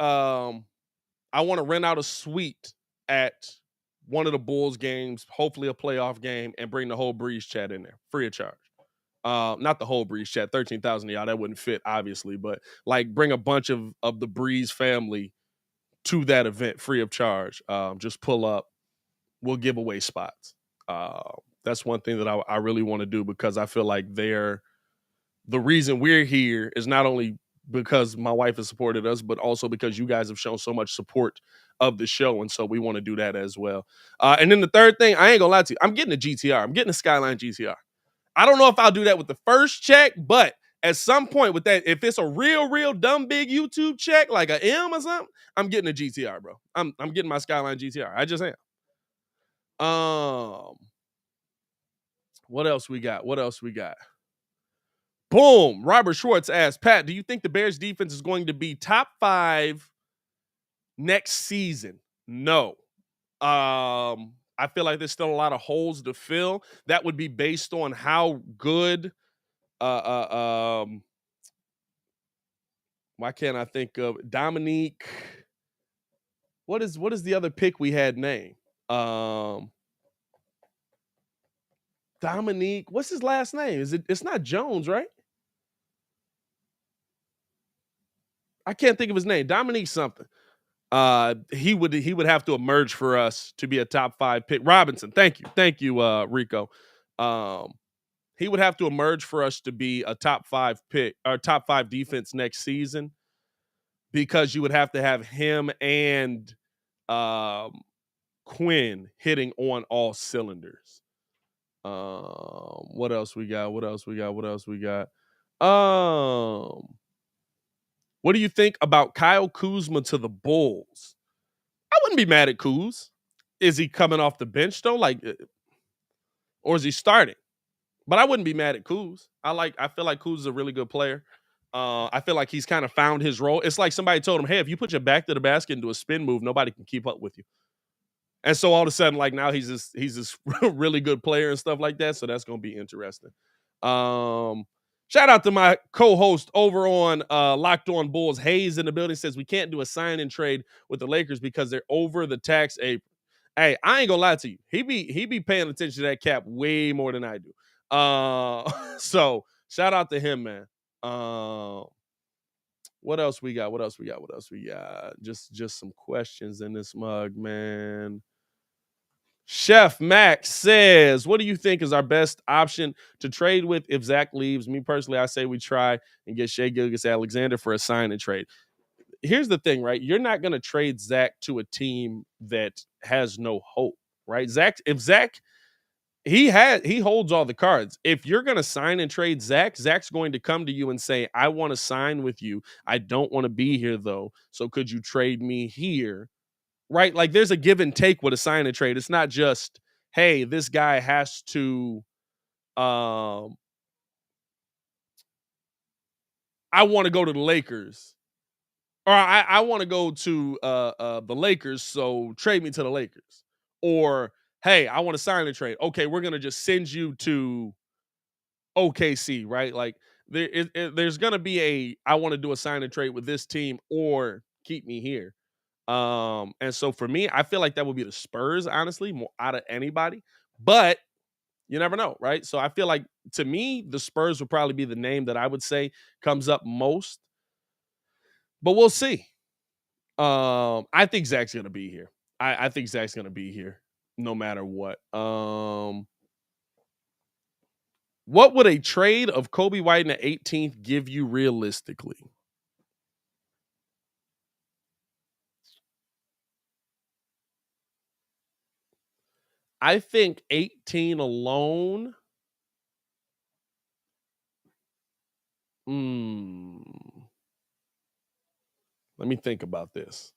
I want to rent out a suite at one of the Bulls games, hopefully a playoff game, and bring the whole Breeze chat in there, free of charge. Not the whole Breeze chat, 13,000 of y'all, that wouldn't fit, obviously, but like bring a bunch of the Breeze family to that event free of charge. Just pull up, we'll give away spots. That's one thing that I really want to do because I feel like the reason we're here is not only because my wife has supported us, but also because you guys have shown so much support of the show. And so we want to do that as well. And then the third thing, I ain't gonna lie to you, I'm getting a GTR. I'm getting a Skyline GTR. I don't know if I'll do that with the first check, but at some point with that, if it's a real dumb big YouTube check, like a M or something, I'm getting a GTR, bro. I'm getting my Skyline GTR. I just am. What else we got? Boom. Robert Schwartz asked, Pat, do you think the Bears defense is going to be top 5 next season? No. I feel like there's still a lot of holes to fill. That would be based on how good why can't I think of Dominique? What is the other pick we had named? Dominique, what's his last name? It's not Jones, right? I can't think of his name. Dominique something. He would have to emerge for us to be a top 5 pick. Robinson, thank you, Rico. He would have to emerge for us to be a top 5 pick or top 5 defense next season, because you would have to have him and Quinn hitting on all cylinders. What else we got? What do you think about Kyle Kuzma to the Bulls? I wouldn't be mad at Kuz. Is he coming off the bench though? Or is he starting? But I wouldn't be mad at Kuz. I feel like Kuz is a really good player. I feel like he's kind of found his role. It's like somebody told him, hey, if you put your back to the basket and do a spin move, nobody can keep up with you. And so all of a sudden, like now he's this really good player and stuff like that. So that's going to be interesting. Shout out to my co-host over on Locked On Bulls. Hayes in the building says we can't do a sign and trade with the Lakers because they're over the tax apron. Hey, I ain't gonna lie to you. He be paying attention to that cap way more than I do. So shout out to him, man. What else we got? Just some questions in this mug, man. Chef Max says, what do you think is our best option to trade with if Zach leaves? Me personally, I say we try and get Shai Gilgeous-Alexander for a sign and trade. Here's the thing, right? You're not going to trade Zach to a team that has no hope, right? He holds all the cards. If you're going to sign and trade Zach's going to come to you and say, I want to sign with you. I don't want to be here though. So could you trade me here? Right? Like there's a give and take with a sign and trade. It's not just, hey, this guy has to I want to go to the Lakers. Or I want to go to the Lakers, so trade me to the Lakers. Or, hey, I want to sign a trade. Okay, we're going to just send you to OKC, right? Like there's going to be I want to do a sign and trade with this team or keep me here. And so for me, I feel like that would be the Spurs, honestly, more out of anybody. But you never know, right? So I feel like, to me, the Spurs would probably be the name that I would say comes up most. But we'll see. I think Zach's going to be here. I think Zach's going to be here no matter what. What would a trade of Kobe White in the 18th give you realistically? I think 18 alone. Let me think about this.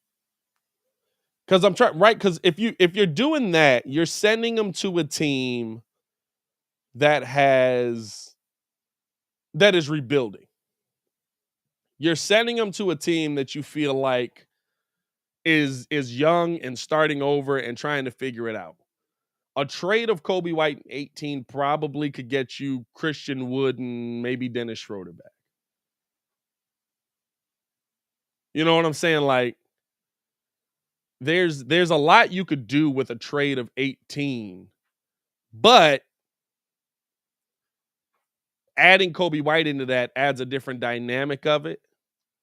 Because I'm trying, right? Because if you're doing that, you're sending them to a team that is rebuilding. You're sending them to a team that you feel like is young and starting over and trying to figure it out. A trade of Kobe White in 18 probably could get you Christian Wood and maybe Dennis Schroeder back. You know what I'm saying? Like, there's a lot you could do with a trade of 18, but adding Kobe White into that adds a different dynamic of it.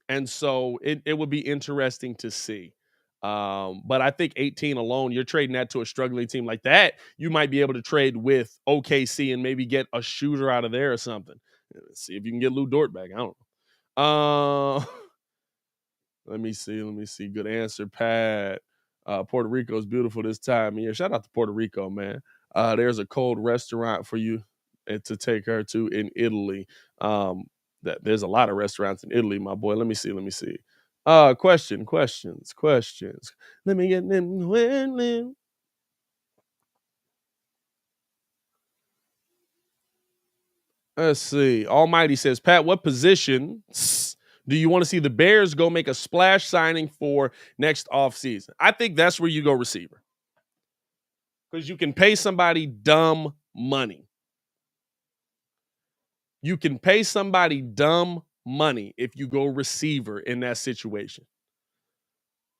And so it would be interesting to see. But I think 18 alone, you're trading that to a struggling team like that. You might be able to trade with OKC and maybe get a shooter out of there or something. See if you can get Lou Dort back. I don't know. Let me see. Good answer, Pat. Puerto Rico is beautiful this time of year. Shout out to Puerto Rico, man. There's a cold restaurant for you to take her to in Italy. There's a lot of restaurants in Italy, my boy. Let me see. Questions. Let me get them. Let's see. Almighty says, Pat, what position do you want to see the Bears go make a splash signing for next offseason? I think that's where you go receiver. Because you can pay somebody dumb money. You can pay somebody dumb money if you go receiver in that situation.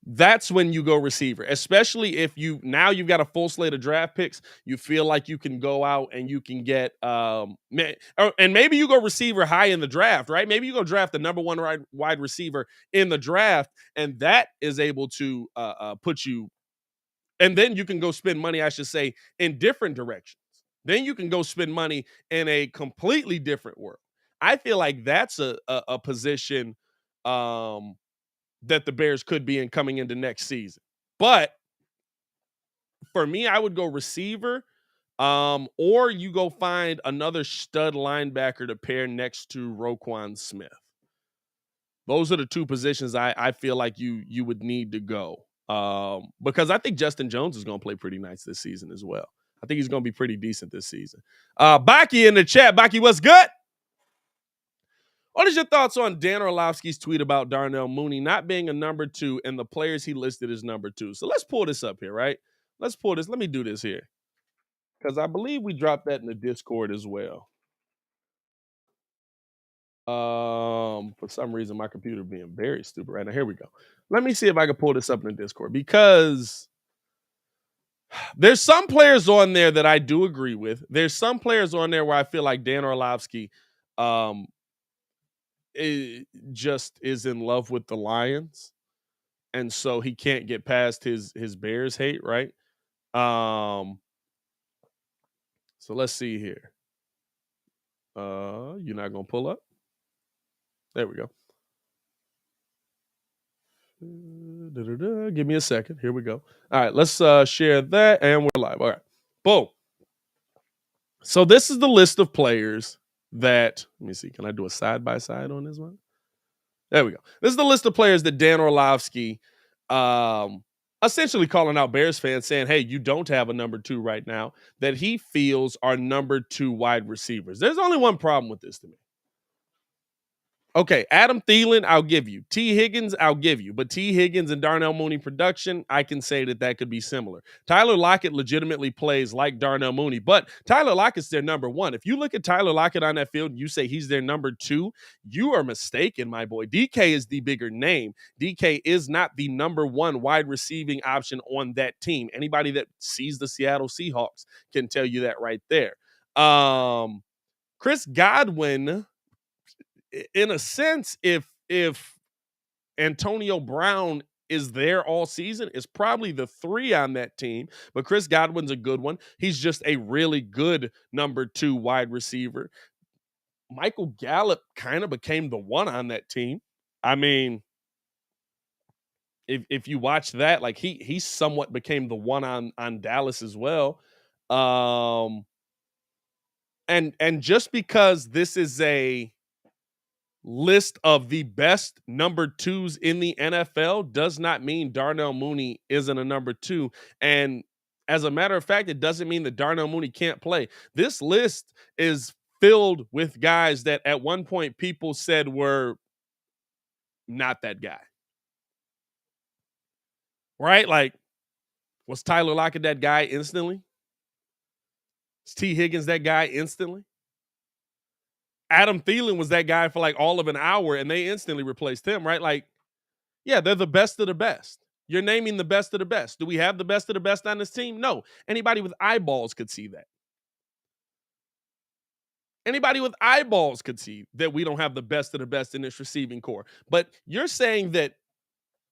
That's when you go receiver, especially if you've got a full slate of draft picks. You feel like you can go out and you can get, and maybe you go receiver high in the draft, right? Maybe you go draft the number one wide receiver in the draft, and that is able to put you, and then you can go spend money, I should say, in different directions. Then you can go spend money in a completely different world. I feel like that's a position that the Bears could be in coming into next season. But for me, I would go receiver, or you go find another stud linebacker to pair next to Roquan Smith. Those are the two positions I feel like you would need to go. Because I think Justin Jones is going to play pretty nice this season as well. I think he's going to be pretty decent this season. Baki in the chat. Baki, what's good? What is your thoughts on Dan Orlovsky's tweet about Darnell Mooney not being a number 2 and the players he listed as number 2? So let's pull this up here, right? Let's pull this. Let me do this here. Because I believe we dropped that in the Discord as well. For some reason, my computer being very stupid right now. Here we go. Let me see if I can pull this up in the Discord, because there's some players on there that I do agree with. There's some players on there where I feel like Dan Orlovsky just is in love with the Lions, and so he can't get past his Bears hate, right? So let's see here. You're not gonna pull up? There we go. Give me a second. Here we go. All right, let's share that, and we're live. All right, boom. So this is the list of players that, let me see, can I do a side-by-side on this one? There we go. This is the list of players that Dan Orlovsky essentially calling out Bears fans, saying, hey, you don't have a number 2 right now, that he feels are number 2 wide receivers. There's only one problem with this to me. Okay, Adam Thielen, I'll give you. T. Higgins, I'll give you. But T. Higgins and Darnell Mooney production, I can say that could be similar. Tyler Lockett legitimately plays like Darnell Mooney, but Tyler Lockett's their number 1. If you look at Tyler Lockett on that field and you say he's their number 2, you are mistaken, my boy. DK is the bigger name. DK is not the number 1 wide receiving option on that team. Anybody that sees the Seattle Seahawks can tell you that right there. Chris Godwin, in a sense, if Antonio Brown is there all season, is probably the 3 on that team. But Chris Godwin's a good one. He's just a really good number 2 wide receiver. Michael Gallup kind of became the 1 on that team. I mean, if you watch that, like he somewhat became the 1 on Dallas as well. And just because this is a list of the best number 2s in the NFL does not mean Darnell Mooney isn't a number 2. And as a matter of fact, it doesn't mean that Darnell Mooney can't play. This list is filled with guys that at one point people said were not that guy. Right? Like, was Tyler Lockett that guy instantly? Is T. Higgins that guy instantly? Adam Thielen was that guy for like all of an hour, and they instantly replaced him, right? Like, yeah, they're the best of the best. You're naming the best of the best. Do we have the best of the best on this team? No. Anybody with eyeballs could see that. Anybody with eyeballs could see that we don't have the best of the best in this receiving core. But you're saying that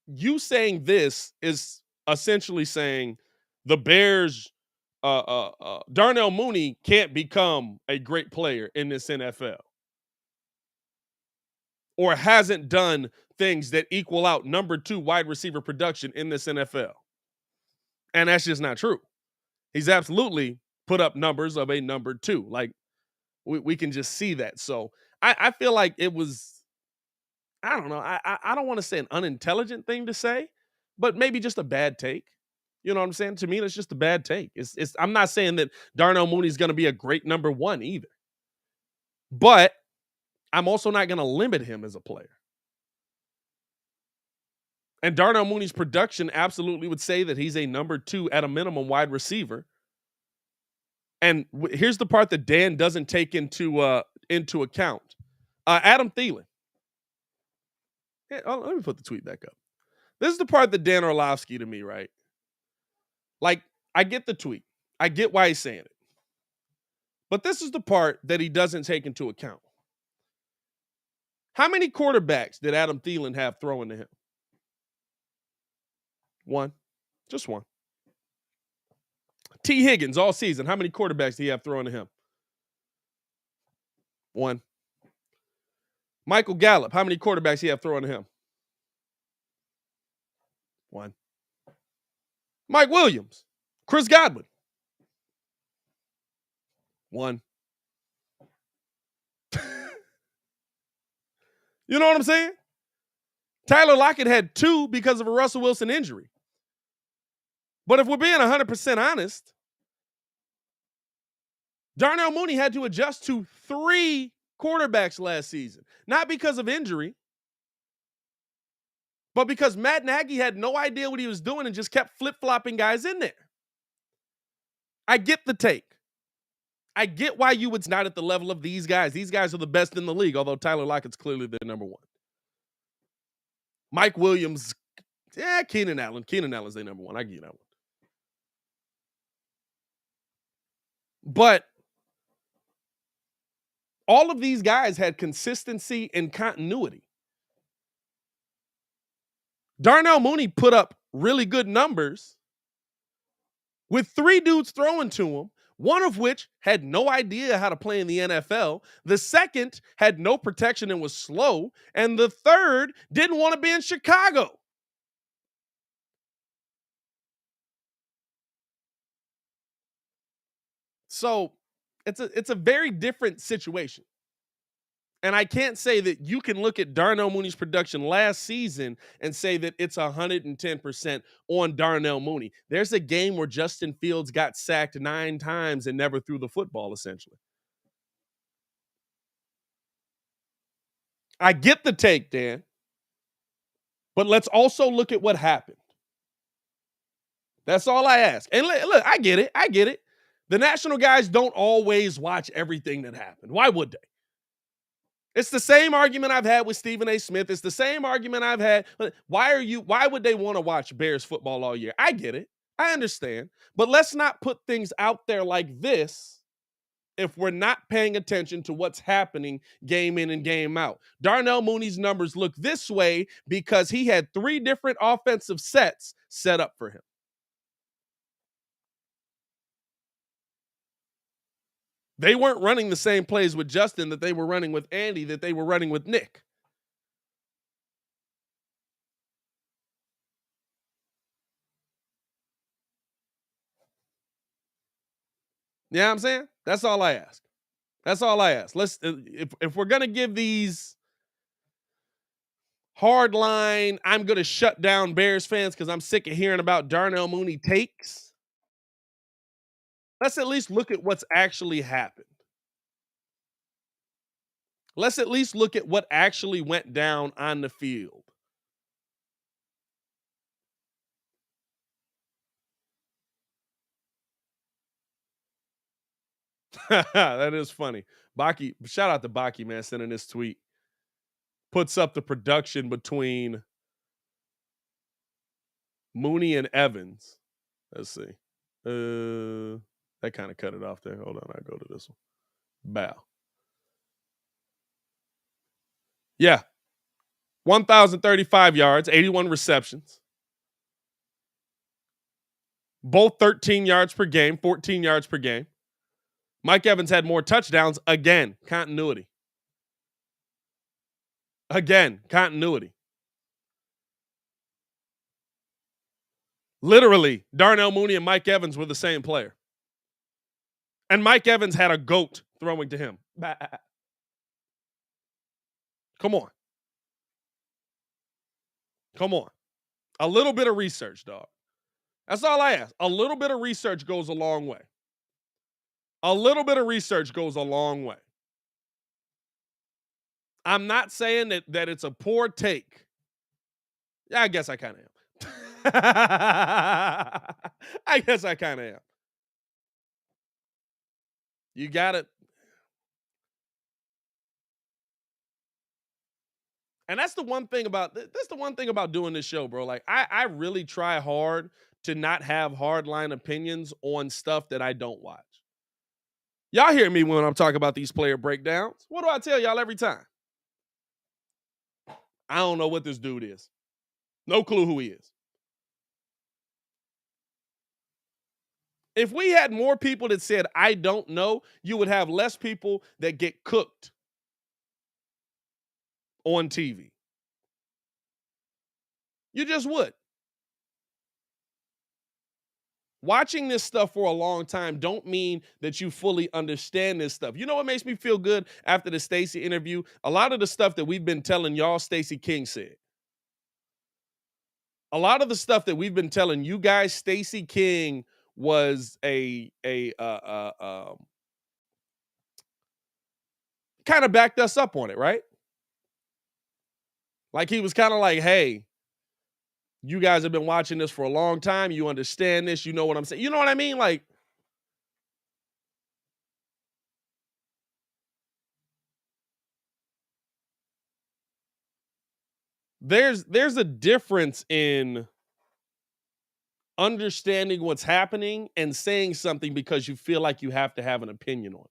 you saying this is essentially saying the Bears, Darnell Mooney can't become a great player in this NFL. or hasn't done things that equal out number 2 wide receiver production in this NFL. And that's just not true. He's absolutely put up numbers of a number 2. Like, we can just see that. So I feel like it was, I don't know, I don't want to say an unintelligent thing to say, but maybe just a bad take. You know what I'm saying? To me, it's just a bad take. I'm not saying that Darnell Mooney's going to be a great number 1 either. But I'm also not going to limit him as a player. And Darnell Mooney's production absolutely would say that he's a number 2 at a minimum wide receiver. And here's the part that Dan doesn't take into account. Adam Thielen. Let me put the tweet back up. This is the part that Dan Orlovsky to me, right? Like, I get the tweet. I get why he's saying it. But this is the part that he doesn't take into account. How many quarterbacks did Adam Thielen have throwing to him? 1. Just 1. T. Higgins all season. How many quarterbacks did he have throwing to him? 1. Michael Gallup. How many quarterbacks did he have throwing to him? 1. Mike Williams. Chris Godwin. 1. You know what I'm saying? Tyler Lockett had 2 because of a Russell Wilson injury. But if we're being 100% honest, Darnell Mooney had to adjust to 3 quarterbacks last season. Not because of injury, but because Matt Nagy had no idea what he was doing and just kept flip-flopping guys in there. I get the take. I get why you would not at the level of these guys. These guys are the best in the league, although Tyler Lockett's clearly their number 1. Mike Williams, Keenan Allen. Keenan Allen's their number 1. I get that one. But all of these guys had consistency and continuity. Darnell Mooney put up really good numbers with 3 dudes throwing to him, one of which had no idea how to play in the NFL. The second had no protection and was slow. And the third didn't want to be in Chicago. So it's a very different situation. And I can't say that you can look at Darnell Mooney's production last season and say that it's 110% on Darnell Mooney. There's a game where Justin Fields got sacked 9 times and never threw the football, essentially. I get the take, Dan. But let's also look at what happened. That's all I ask. And look, I get it. I get it. The national guys don't always watch everything that happened. Why would they? It's the same argument I've had with Stephen A. Smith. It's the same argument I've had. Why would they want to watch Bears football all year? I get it. I understand. But let's not put things out there like this if we're not paying attention to what's happening game in and game out. Darnell Mooney's numbers look this way because he had 3 different offensive sets set up for him. They weren't running the same plays with Justin that they were running with Andy, that they were running with Nick. You know what I'm saying? That's all I ask. That's all I ask. Let's if we're gonna give these hard line, I'm gonna shut down Bears fans because I'm sick of hearing about Darnell Mooney takes. Let's at least look at what's actually happened. Let's at least look at what actually went down on the field. That is funny. Baki, shout out to Baki, man, sending this tweet. Puts up the production between Mooney and Evans. Let's see. That kind of cut it off there. Hold on, I'll go to this one. Bow. Yeah. 1,035 yards, 81 receptions. Both 13 yards per game, 14 yards per game. Mike Evans had more touchdowns. Again, continuity. Again, continuity. Literally, Darnell Mooney and Mike Evans were the same player. And Mike Evans had a goat throwing to him. Come on. Come on. A little bit of research, dog. That's all I ask. A little bit of research goes a long way. A little bit of research goes a long way. I'm not saying that it's a poor take. Yeah, I guess I kind of am. I guess I kind of am. You got it. And that's the one thing about doing this show, bro. Like I really try hard to not have hardline opinions on stuff that I don't watch. Y'all hear me when I'm talking about these player breakdowns. What do I tell y'all every time? I don't know what this dude is. No clue who he is. If we had more people that said, I don't know, you would have less people that get cooked on TV. You just would. Watching this stuff for a long time don't mean that you fully understand this stuff. You know what makes me feel good after the Stacey interview? A lot of the stuff that we've been telling y'all, Stacey King said. A lot of the stuff that we've been telling you guys, Stacey King was kind of backed us up on it, right? Like he was kind of like, hey, you guys have been watching this for a long time. You understand this. You know what I'm saying. You know what I mean? Like, there's a difference in understanding what's happening and saying something because you feel like you have to have an opinion on it.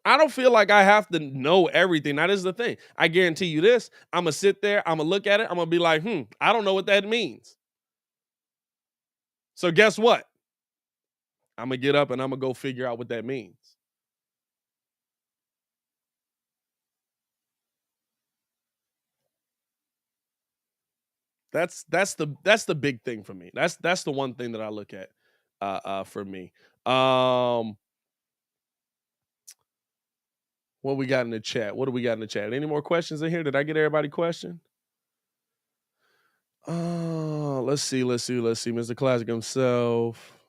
I don't feel like I have to know everything. That is the thing. I guarantee you this. I'm going to sit there. I'm going to look at it. I'm going to be like, I don't know what that means. So guess what? I'm going to get up and I'm going to go figure out what that means. That's the big thing for me. That's the one thing that I look at for me. What we got in the chat? What do we got in the chat? Any more questions in here? Did I get everybody question? Let's see. Mr. Classic himself.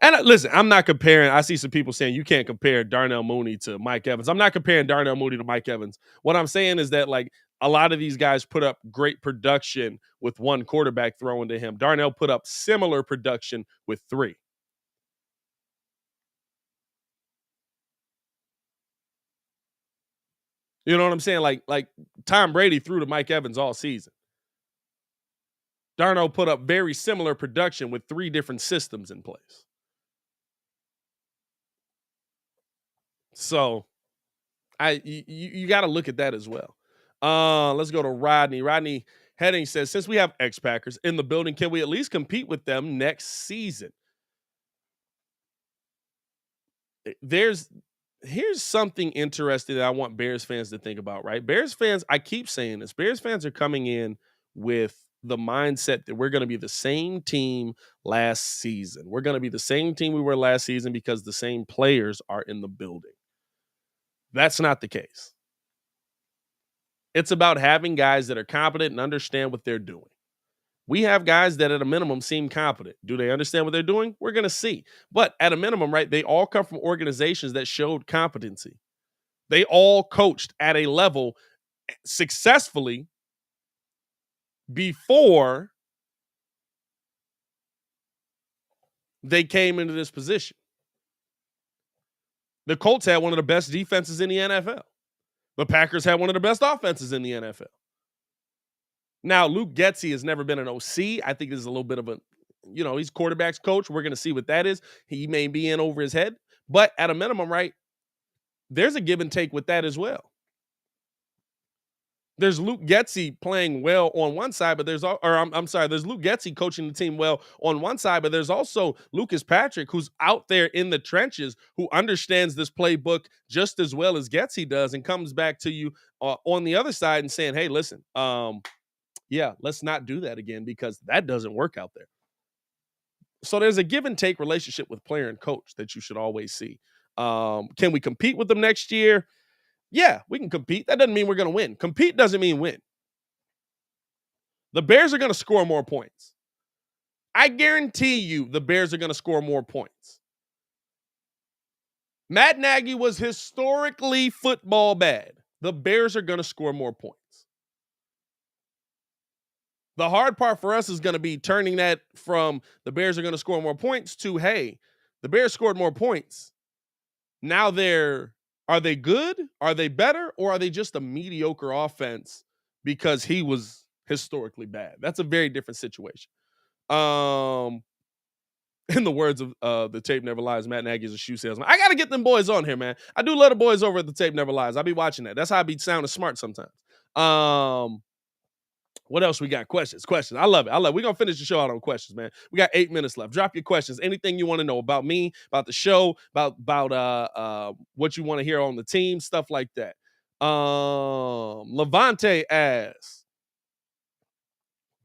And listen, I'm not comparing. I see some people saying you can't compare Darnell Mooney to Mike Evans. I'm not comparing Darnell Mooney to Mike Evans. What I'm saying is that like a lot of these guys put up great production with one quarterback throwing to him. Darnell put up similar production with 3. You know what I'm saying? Like Tom Brady threw to Mike Evans all season. Darnell put up very similar production with 3 different systems in place. So you got to look at that as well. Let's go to Rodney. Rodney Heading says, since we have ex-Packers in the building, can we at least compete with them next season? Here's something interesting that I want Bears fans to think about, right? Bears fans, I keep saying this, Bears fans are coming in with the mindset that we're going to be the same team last season. We're going to be the same team we were last season because the same players are in the building. That's not the case. It's about having guys that are competent and understand what they're doing. We have guys that at a minimum seem competent. Do they understand what they're doing? We're going to see. But at a minimum, right, they all come from organizations that showed competency. They all coached at a level successfully before they came into this position. The Colts had one of the best defenses in the NFL. The Packers had one of the best offenses in the NFL. Now, Luke Getsy has never been an OC. I think this is a little bit of a, he's quarterback's coach. We're going to see what that is. He may be in over his head. But at a minimum, right, there's a give and take with that as well. There's Luke Getsy playing well on one side, but there's Luke Getsy coaching the team well on one side, but there's also Lucas Patrick, who's out there in the trenches, who understands this playbook just as well as Getsy does, and comes back to you on the other side and saying, "Hey, listen, let's not do that again because that doesn't work out there." So there's a give and take relationship with player and coach that you should always see. Can we compete with them next year? Yeah, we can compete. That doesn't mean we're going to win. Compete doesn't mean win. The Bears are going to score more points. I guarantee you the Bears are going to score more points. Matt Nagy was historically football bad. The Bears are going to score more points. The hard part for us is going to be turning that from the Bears are going to score more points to, hey, the Bears scored more points. Now are they good? Are they better? Or are they just a mediocre offense because he was historically bad? That's a very different situation. In the words of The Tape Never Lies, Matt Nagy is a shoe salesman. I got to get them boys on here, man. I do love the boys over at The Tape Never Lies. I be watching that. That's how I be sounding smart sometimes. What else we got? Questions. I love it. We're going to finish the show out on questions, man. We got 8 minutes left. Drop your questions. Anything you want to know about me, about the show, about what you want to hear on the team, stuff like that. Levante asks,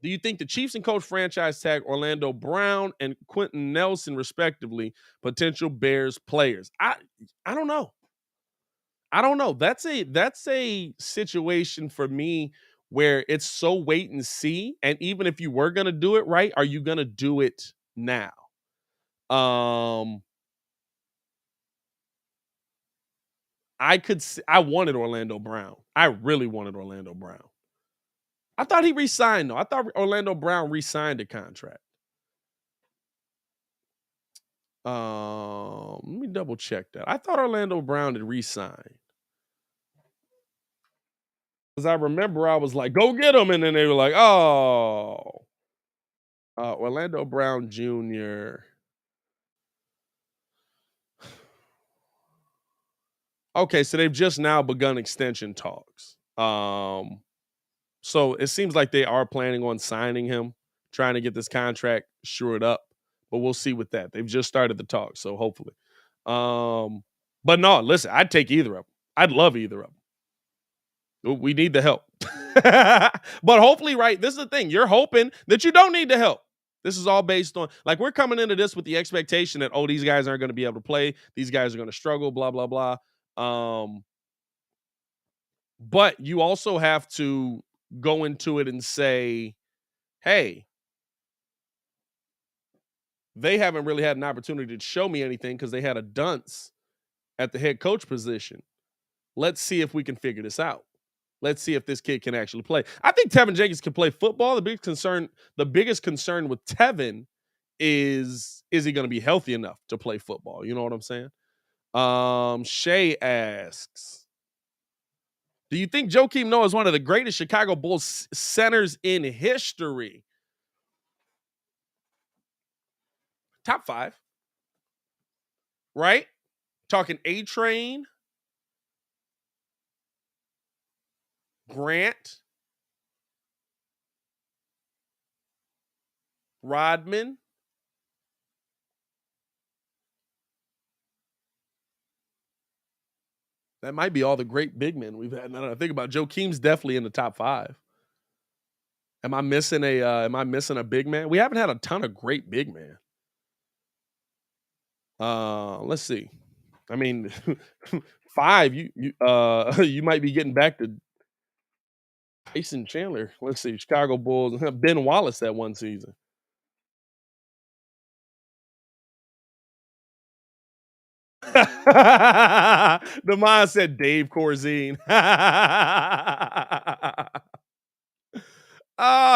do you think the Chiefs and coach franchise tag Orlando Brown and Quentin Nelson, respectively, potential Bears players? I don't know. That's a situation for me where it's so wait and see. And even if you were going to do it right, are you going to do it now? I wanted Orlando Brown. I really wanted Orlando Brown. I thought he re-signed, though. I thought Orlando Brown re-signed a contract. Let me double check that. I thought Orlando Brown had re-signed. Because I remember I was like, go get him. And then they were like, oh. Orlando Brown Jr. Okay, so they've just now begun extension talks. So it seems like they are planning on signing him, trying to get this contract shored up. But we'll see with that. They've just started the talks, so hopefully. But no, listen, I'd take either of them. I'd love either of them. We need the help. But hopefully, right, this is the thing. You're hoping that you don't need the help. This is all based on, like, we're coming into this with the expectation that, these guys aren't going to be able to play. These guys are going to struggle, blah, blah, blah. But you also have to go into it and say, hey, they haven't really had an opportunity to show me anything because they had a dunce at the head coach position. Let's see if we can figure this out. Let's see if this kid can actually play. I think Tevin Jenkins can play football. The biggest concern with Tevin is he going to be healthy enough to play football? You know what I'm saying? Shay asks, do you think Joakim Noah is one of the greatest Chicago Bulls centers in history? Top 5. Right? Talking A-Train, Grant, Rodman, that might be all the great big men we've had. Now that I think about it, Joakim's definitely in the top 5. Am I missing a big man? We haven't had a ton of great big men. Let's see. I mean, 5, you might be getting back to Jason Chandler. Let's see, Chicago Bulls, Ben Wallace that one season. The mind said Dave Corzine.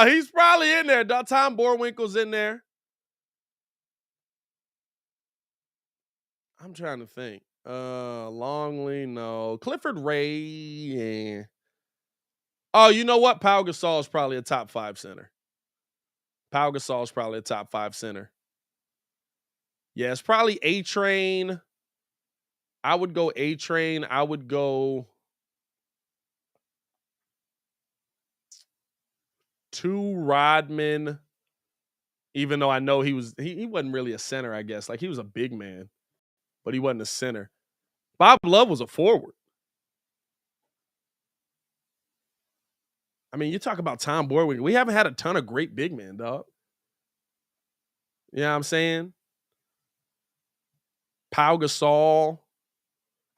He's probably in there. Tom Boerwinkle's in there. I'm trying to think. Longley, no. Clifford Ray, yeah. Oh, you know what? Pau Gasol is probably a top 5 center. Pau Gasol is probably a top 5 center. Yeah, it's probably A-Train. I would go A-Train. I would go 2 Rodman, even though I know he wasn't really a center, I guess. Like, he was a big man, but he wasn't a center. Bob Love was a forward. I mean, you talk about Tom Boyd. We haven't had a ton of great big men, dog. You know what I'm saying? Pau Gasol.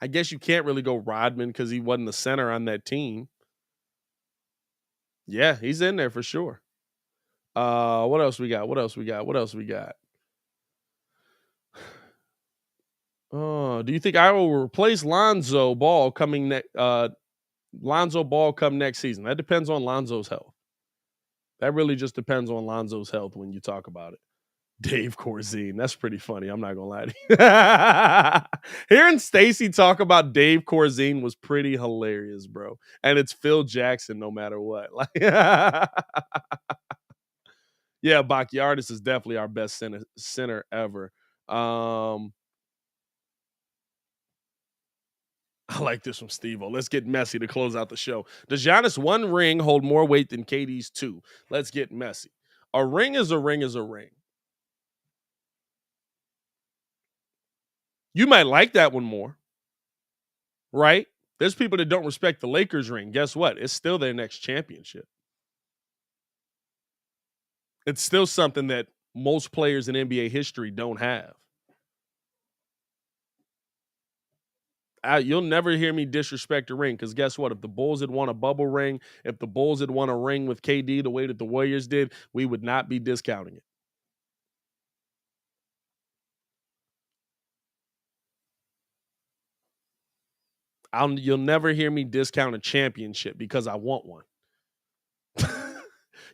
I guess you can't really go Rodman because he wasn't the center on that team. Yeah, he's in there for sure. What else we got? Do you think I will replace Lonzo Ball coming Lonzo Ball come next season? That depends on Lonzo's health. That really just depends on Lonzo's health when you talk about it. Dave Corzine. That's pretty funny. I'm not going to lie to you. Hearing Stacy talk about Dave Corzine was pretty hilarious, bro. And it's Phil Jackson no matter what. Like, yeah, Bacchiardis is definitely our best center ever. I like this from Steve-O. Let's get messy to close out the show. Does Giannis' 1 ring hold more weight than KD's 2? Let's get messy. A ring is a ring is a ring. You might like that one more, right? There's people that don't respect the Lakers ring. Guess what? It's still their next championship. It's still something that most players in NBA history don't have. You'll never hear me disrespect a ring because guess what? If the Bulls had won a bubble ring, if the Bulls had won a ring with KD the way that the Warriors did, we would not be discounting it. You'll never hear me discount a championship because I want one.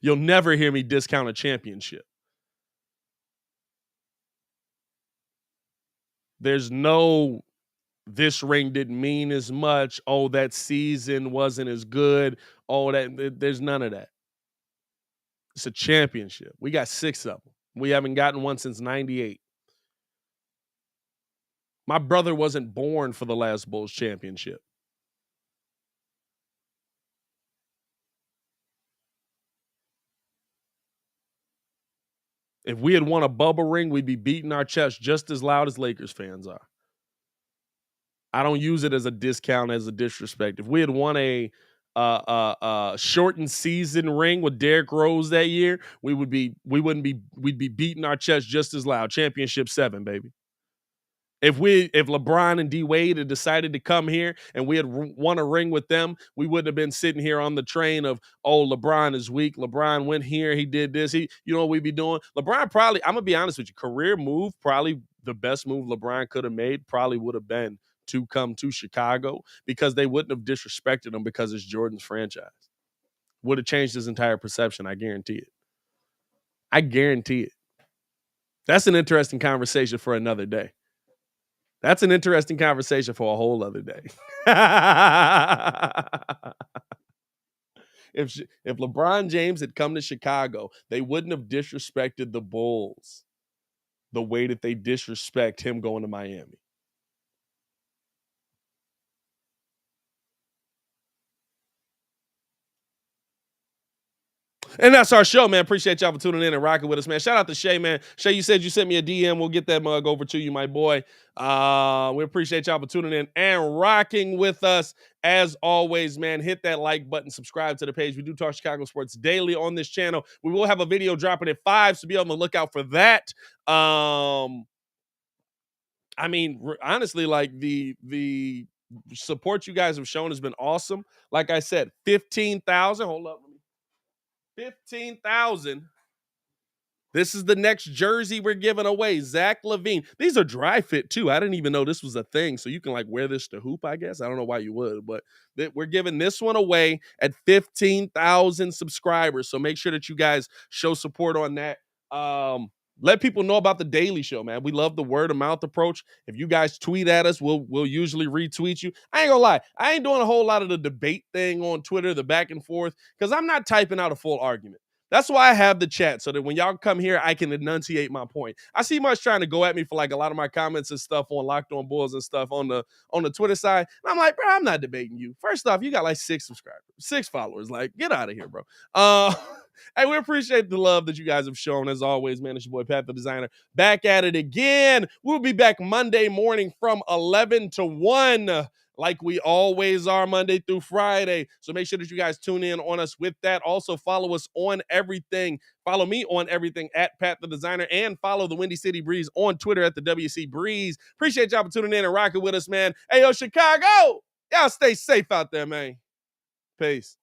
You'll never hear me discount a championship. There's no, this ring didn't mean as much. Oh, that season wasn't as good. Oh, there's none of that. It's a championship. We got 6 of them. We haven't gotten one since 98. My brother wasn't born for the last Bulls championship. If we had won a bubble ring, we'd be beating our chest just as loud as Lakers fans are. I don't use it as a discount, as a disrespect. If we had won a shortened season ring with Derrick Rose that year, we'd be beating our chest just as loud. Championship 7, baby. If LeBron and D Wade had decided to come here and we had won a ring with them, we wouldn't have been sitting here on the train of, oh, LeBron is weak. LeBron went here, he did this. You know what we'd be doing? LeBron probably, I'm gonna be honest with you, career move, probably the best move LeBron could have made, probably would have been to come to Chicago because they wouldn't have disrespected him because it's Jordan's franchise. Would have changed his entire perception. I guarantee it. I guarantee it. That's an interesting conversation for another day. That's an interesting conversation for a whole other day. If LeBron James had come to Chicago, they wouldn't have disrespected the Bulls the way that they disrespect him going to Miami. And that's our show, man. Appreciate y'all for tuning in and rocking with us, man. Shout out to Shay, man. Shay, you said you sent me a DM. We'll get that mug over to you, my boy. We appreciate y'all for tuning in and rocking with us. As always, man, hit that like button, subscribe to the page. We do talk Chicago sports daily on this channel. We will have a video dropping at 5, so be on the lookout for that. I mean, honestly, like the support you guys have shown has been awesome. Like I said, 15,000. Hold up. 15,000. This is the next jersey we're giving away. Zach LaVine. These are dry fit too. I didn't even know this was a thing. So you can like wear this to hoop, I guess. I don't know why you would, but we're giving this one away at 15,000 subscribers. So make sure that you guys show support on that. Let people know about the Daily Show, man. We love the word of mouth approach. If you guys tweet at us, we'll usually retweet you. I ain't gonna lie. I ain't doing a whole lot of the debate thing on Twitter, the back and forth, because I'm not typing out a full argument. That's why I have the chat, so that when y'all come here, I can enunciate my point. I see much trying to go at me for like a lot of my comments and stuff on Locked On Bulls and stuff on the Twitter side. And I'm like, bro, I'm not debating you. First off, you got like 6 subscribers, 6 followers. Like, get out of here, bro. Hey, we appreciate the love that you guys have shown. As always, man, it's your boy, Pat the Designer, back at it again. We'll be back Monday morning from 11 to 1, like we always are, Monday through Friday. So make sure that you guys tune in on us with that. Also, follow us on everything. Follow me on everything at Pat the Designer, and follow the Windy City Breeze on Twitter at the WC Breeze. Appreciate y'all for tuning in and rocking with us, man. Hey, yo, Chicago, y'all stay safe out there, man. Peace.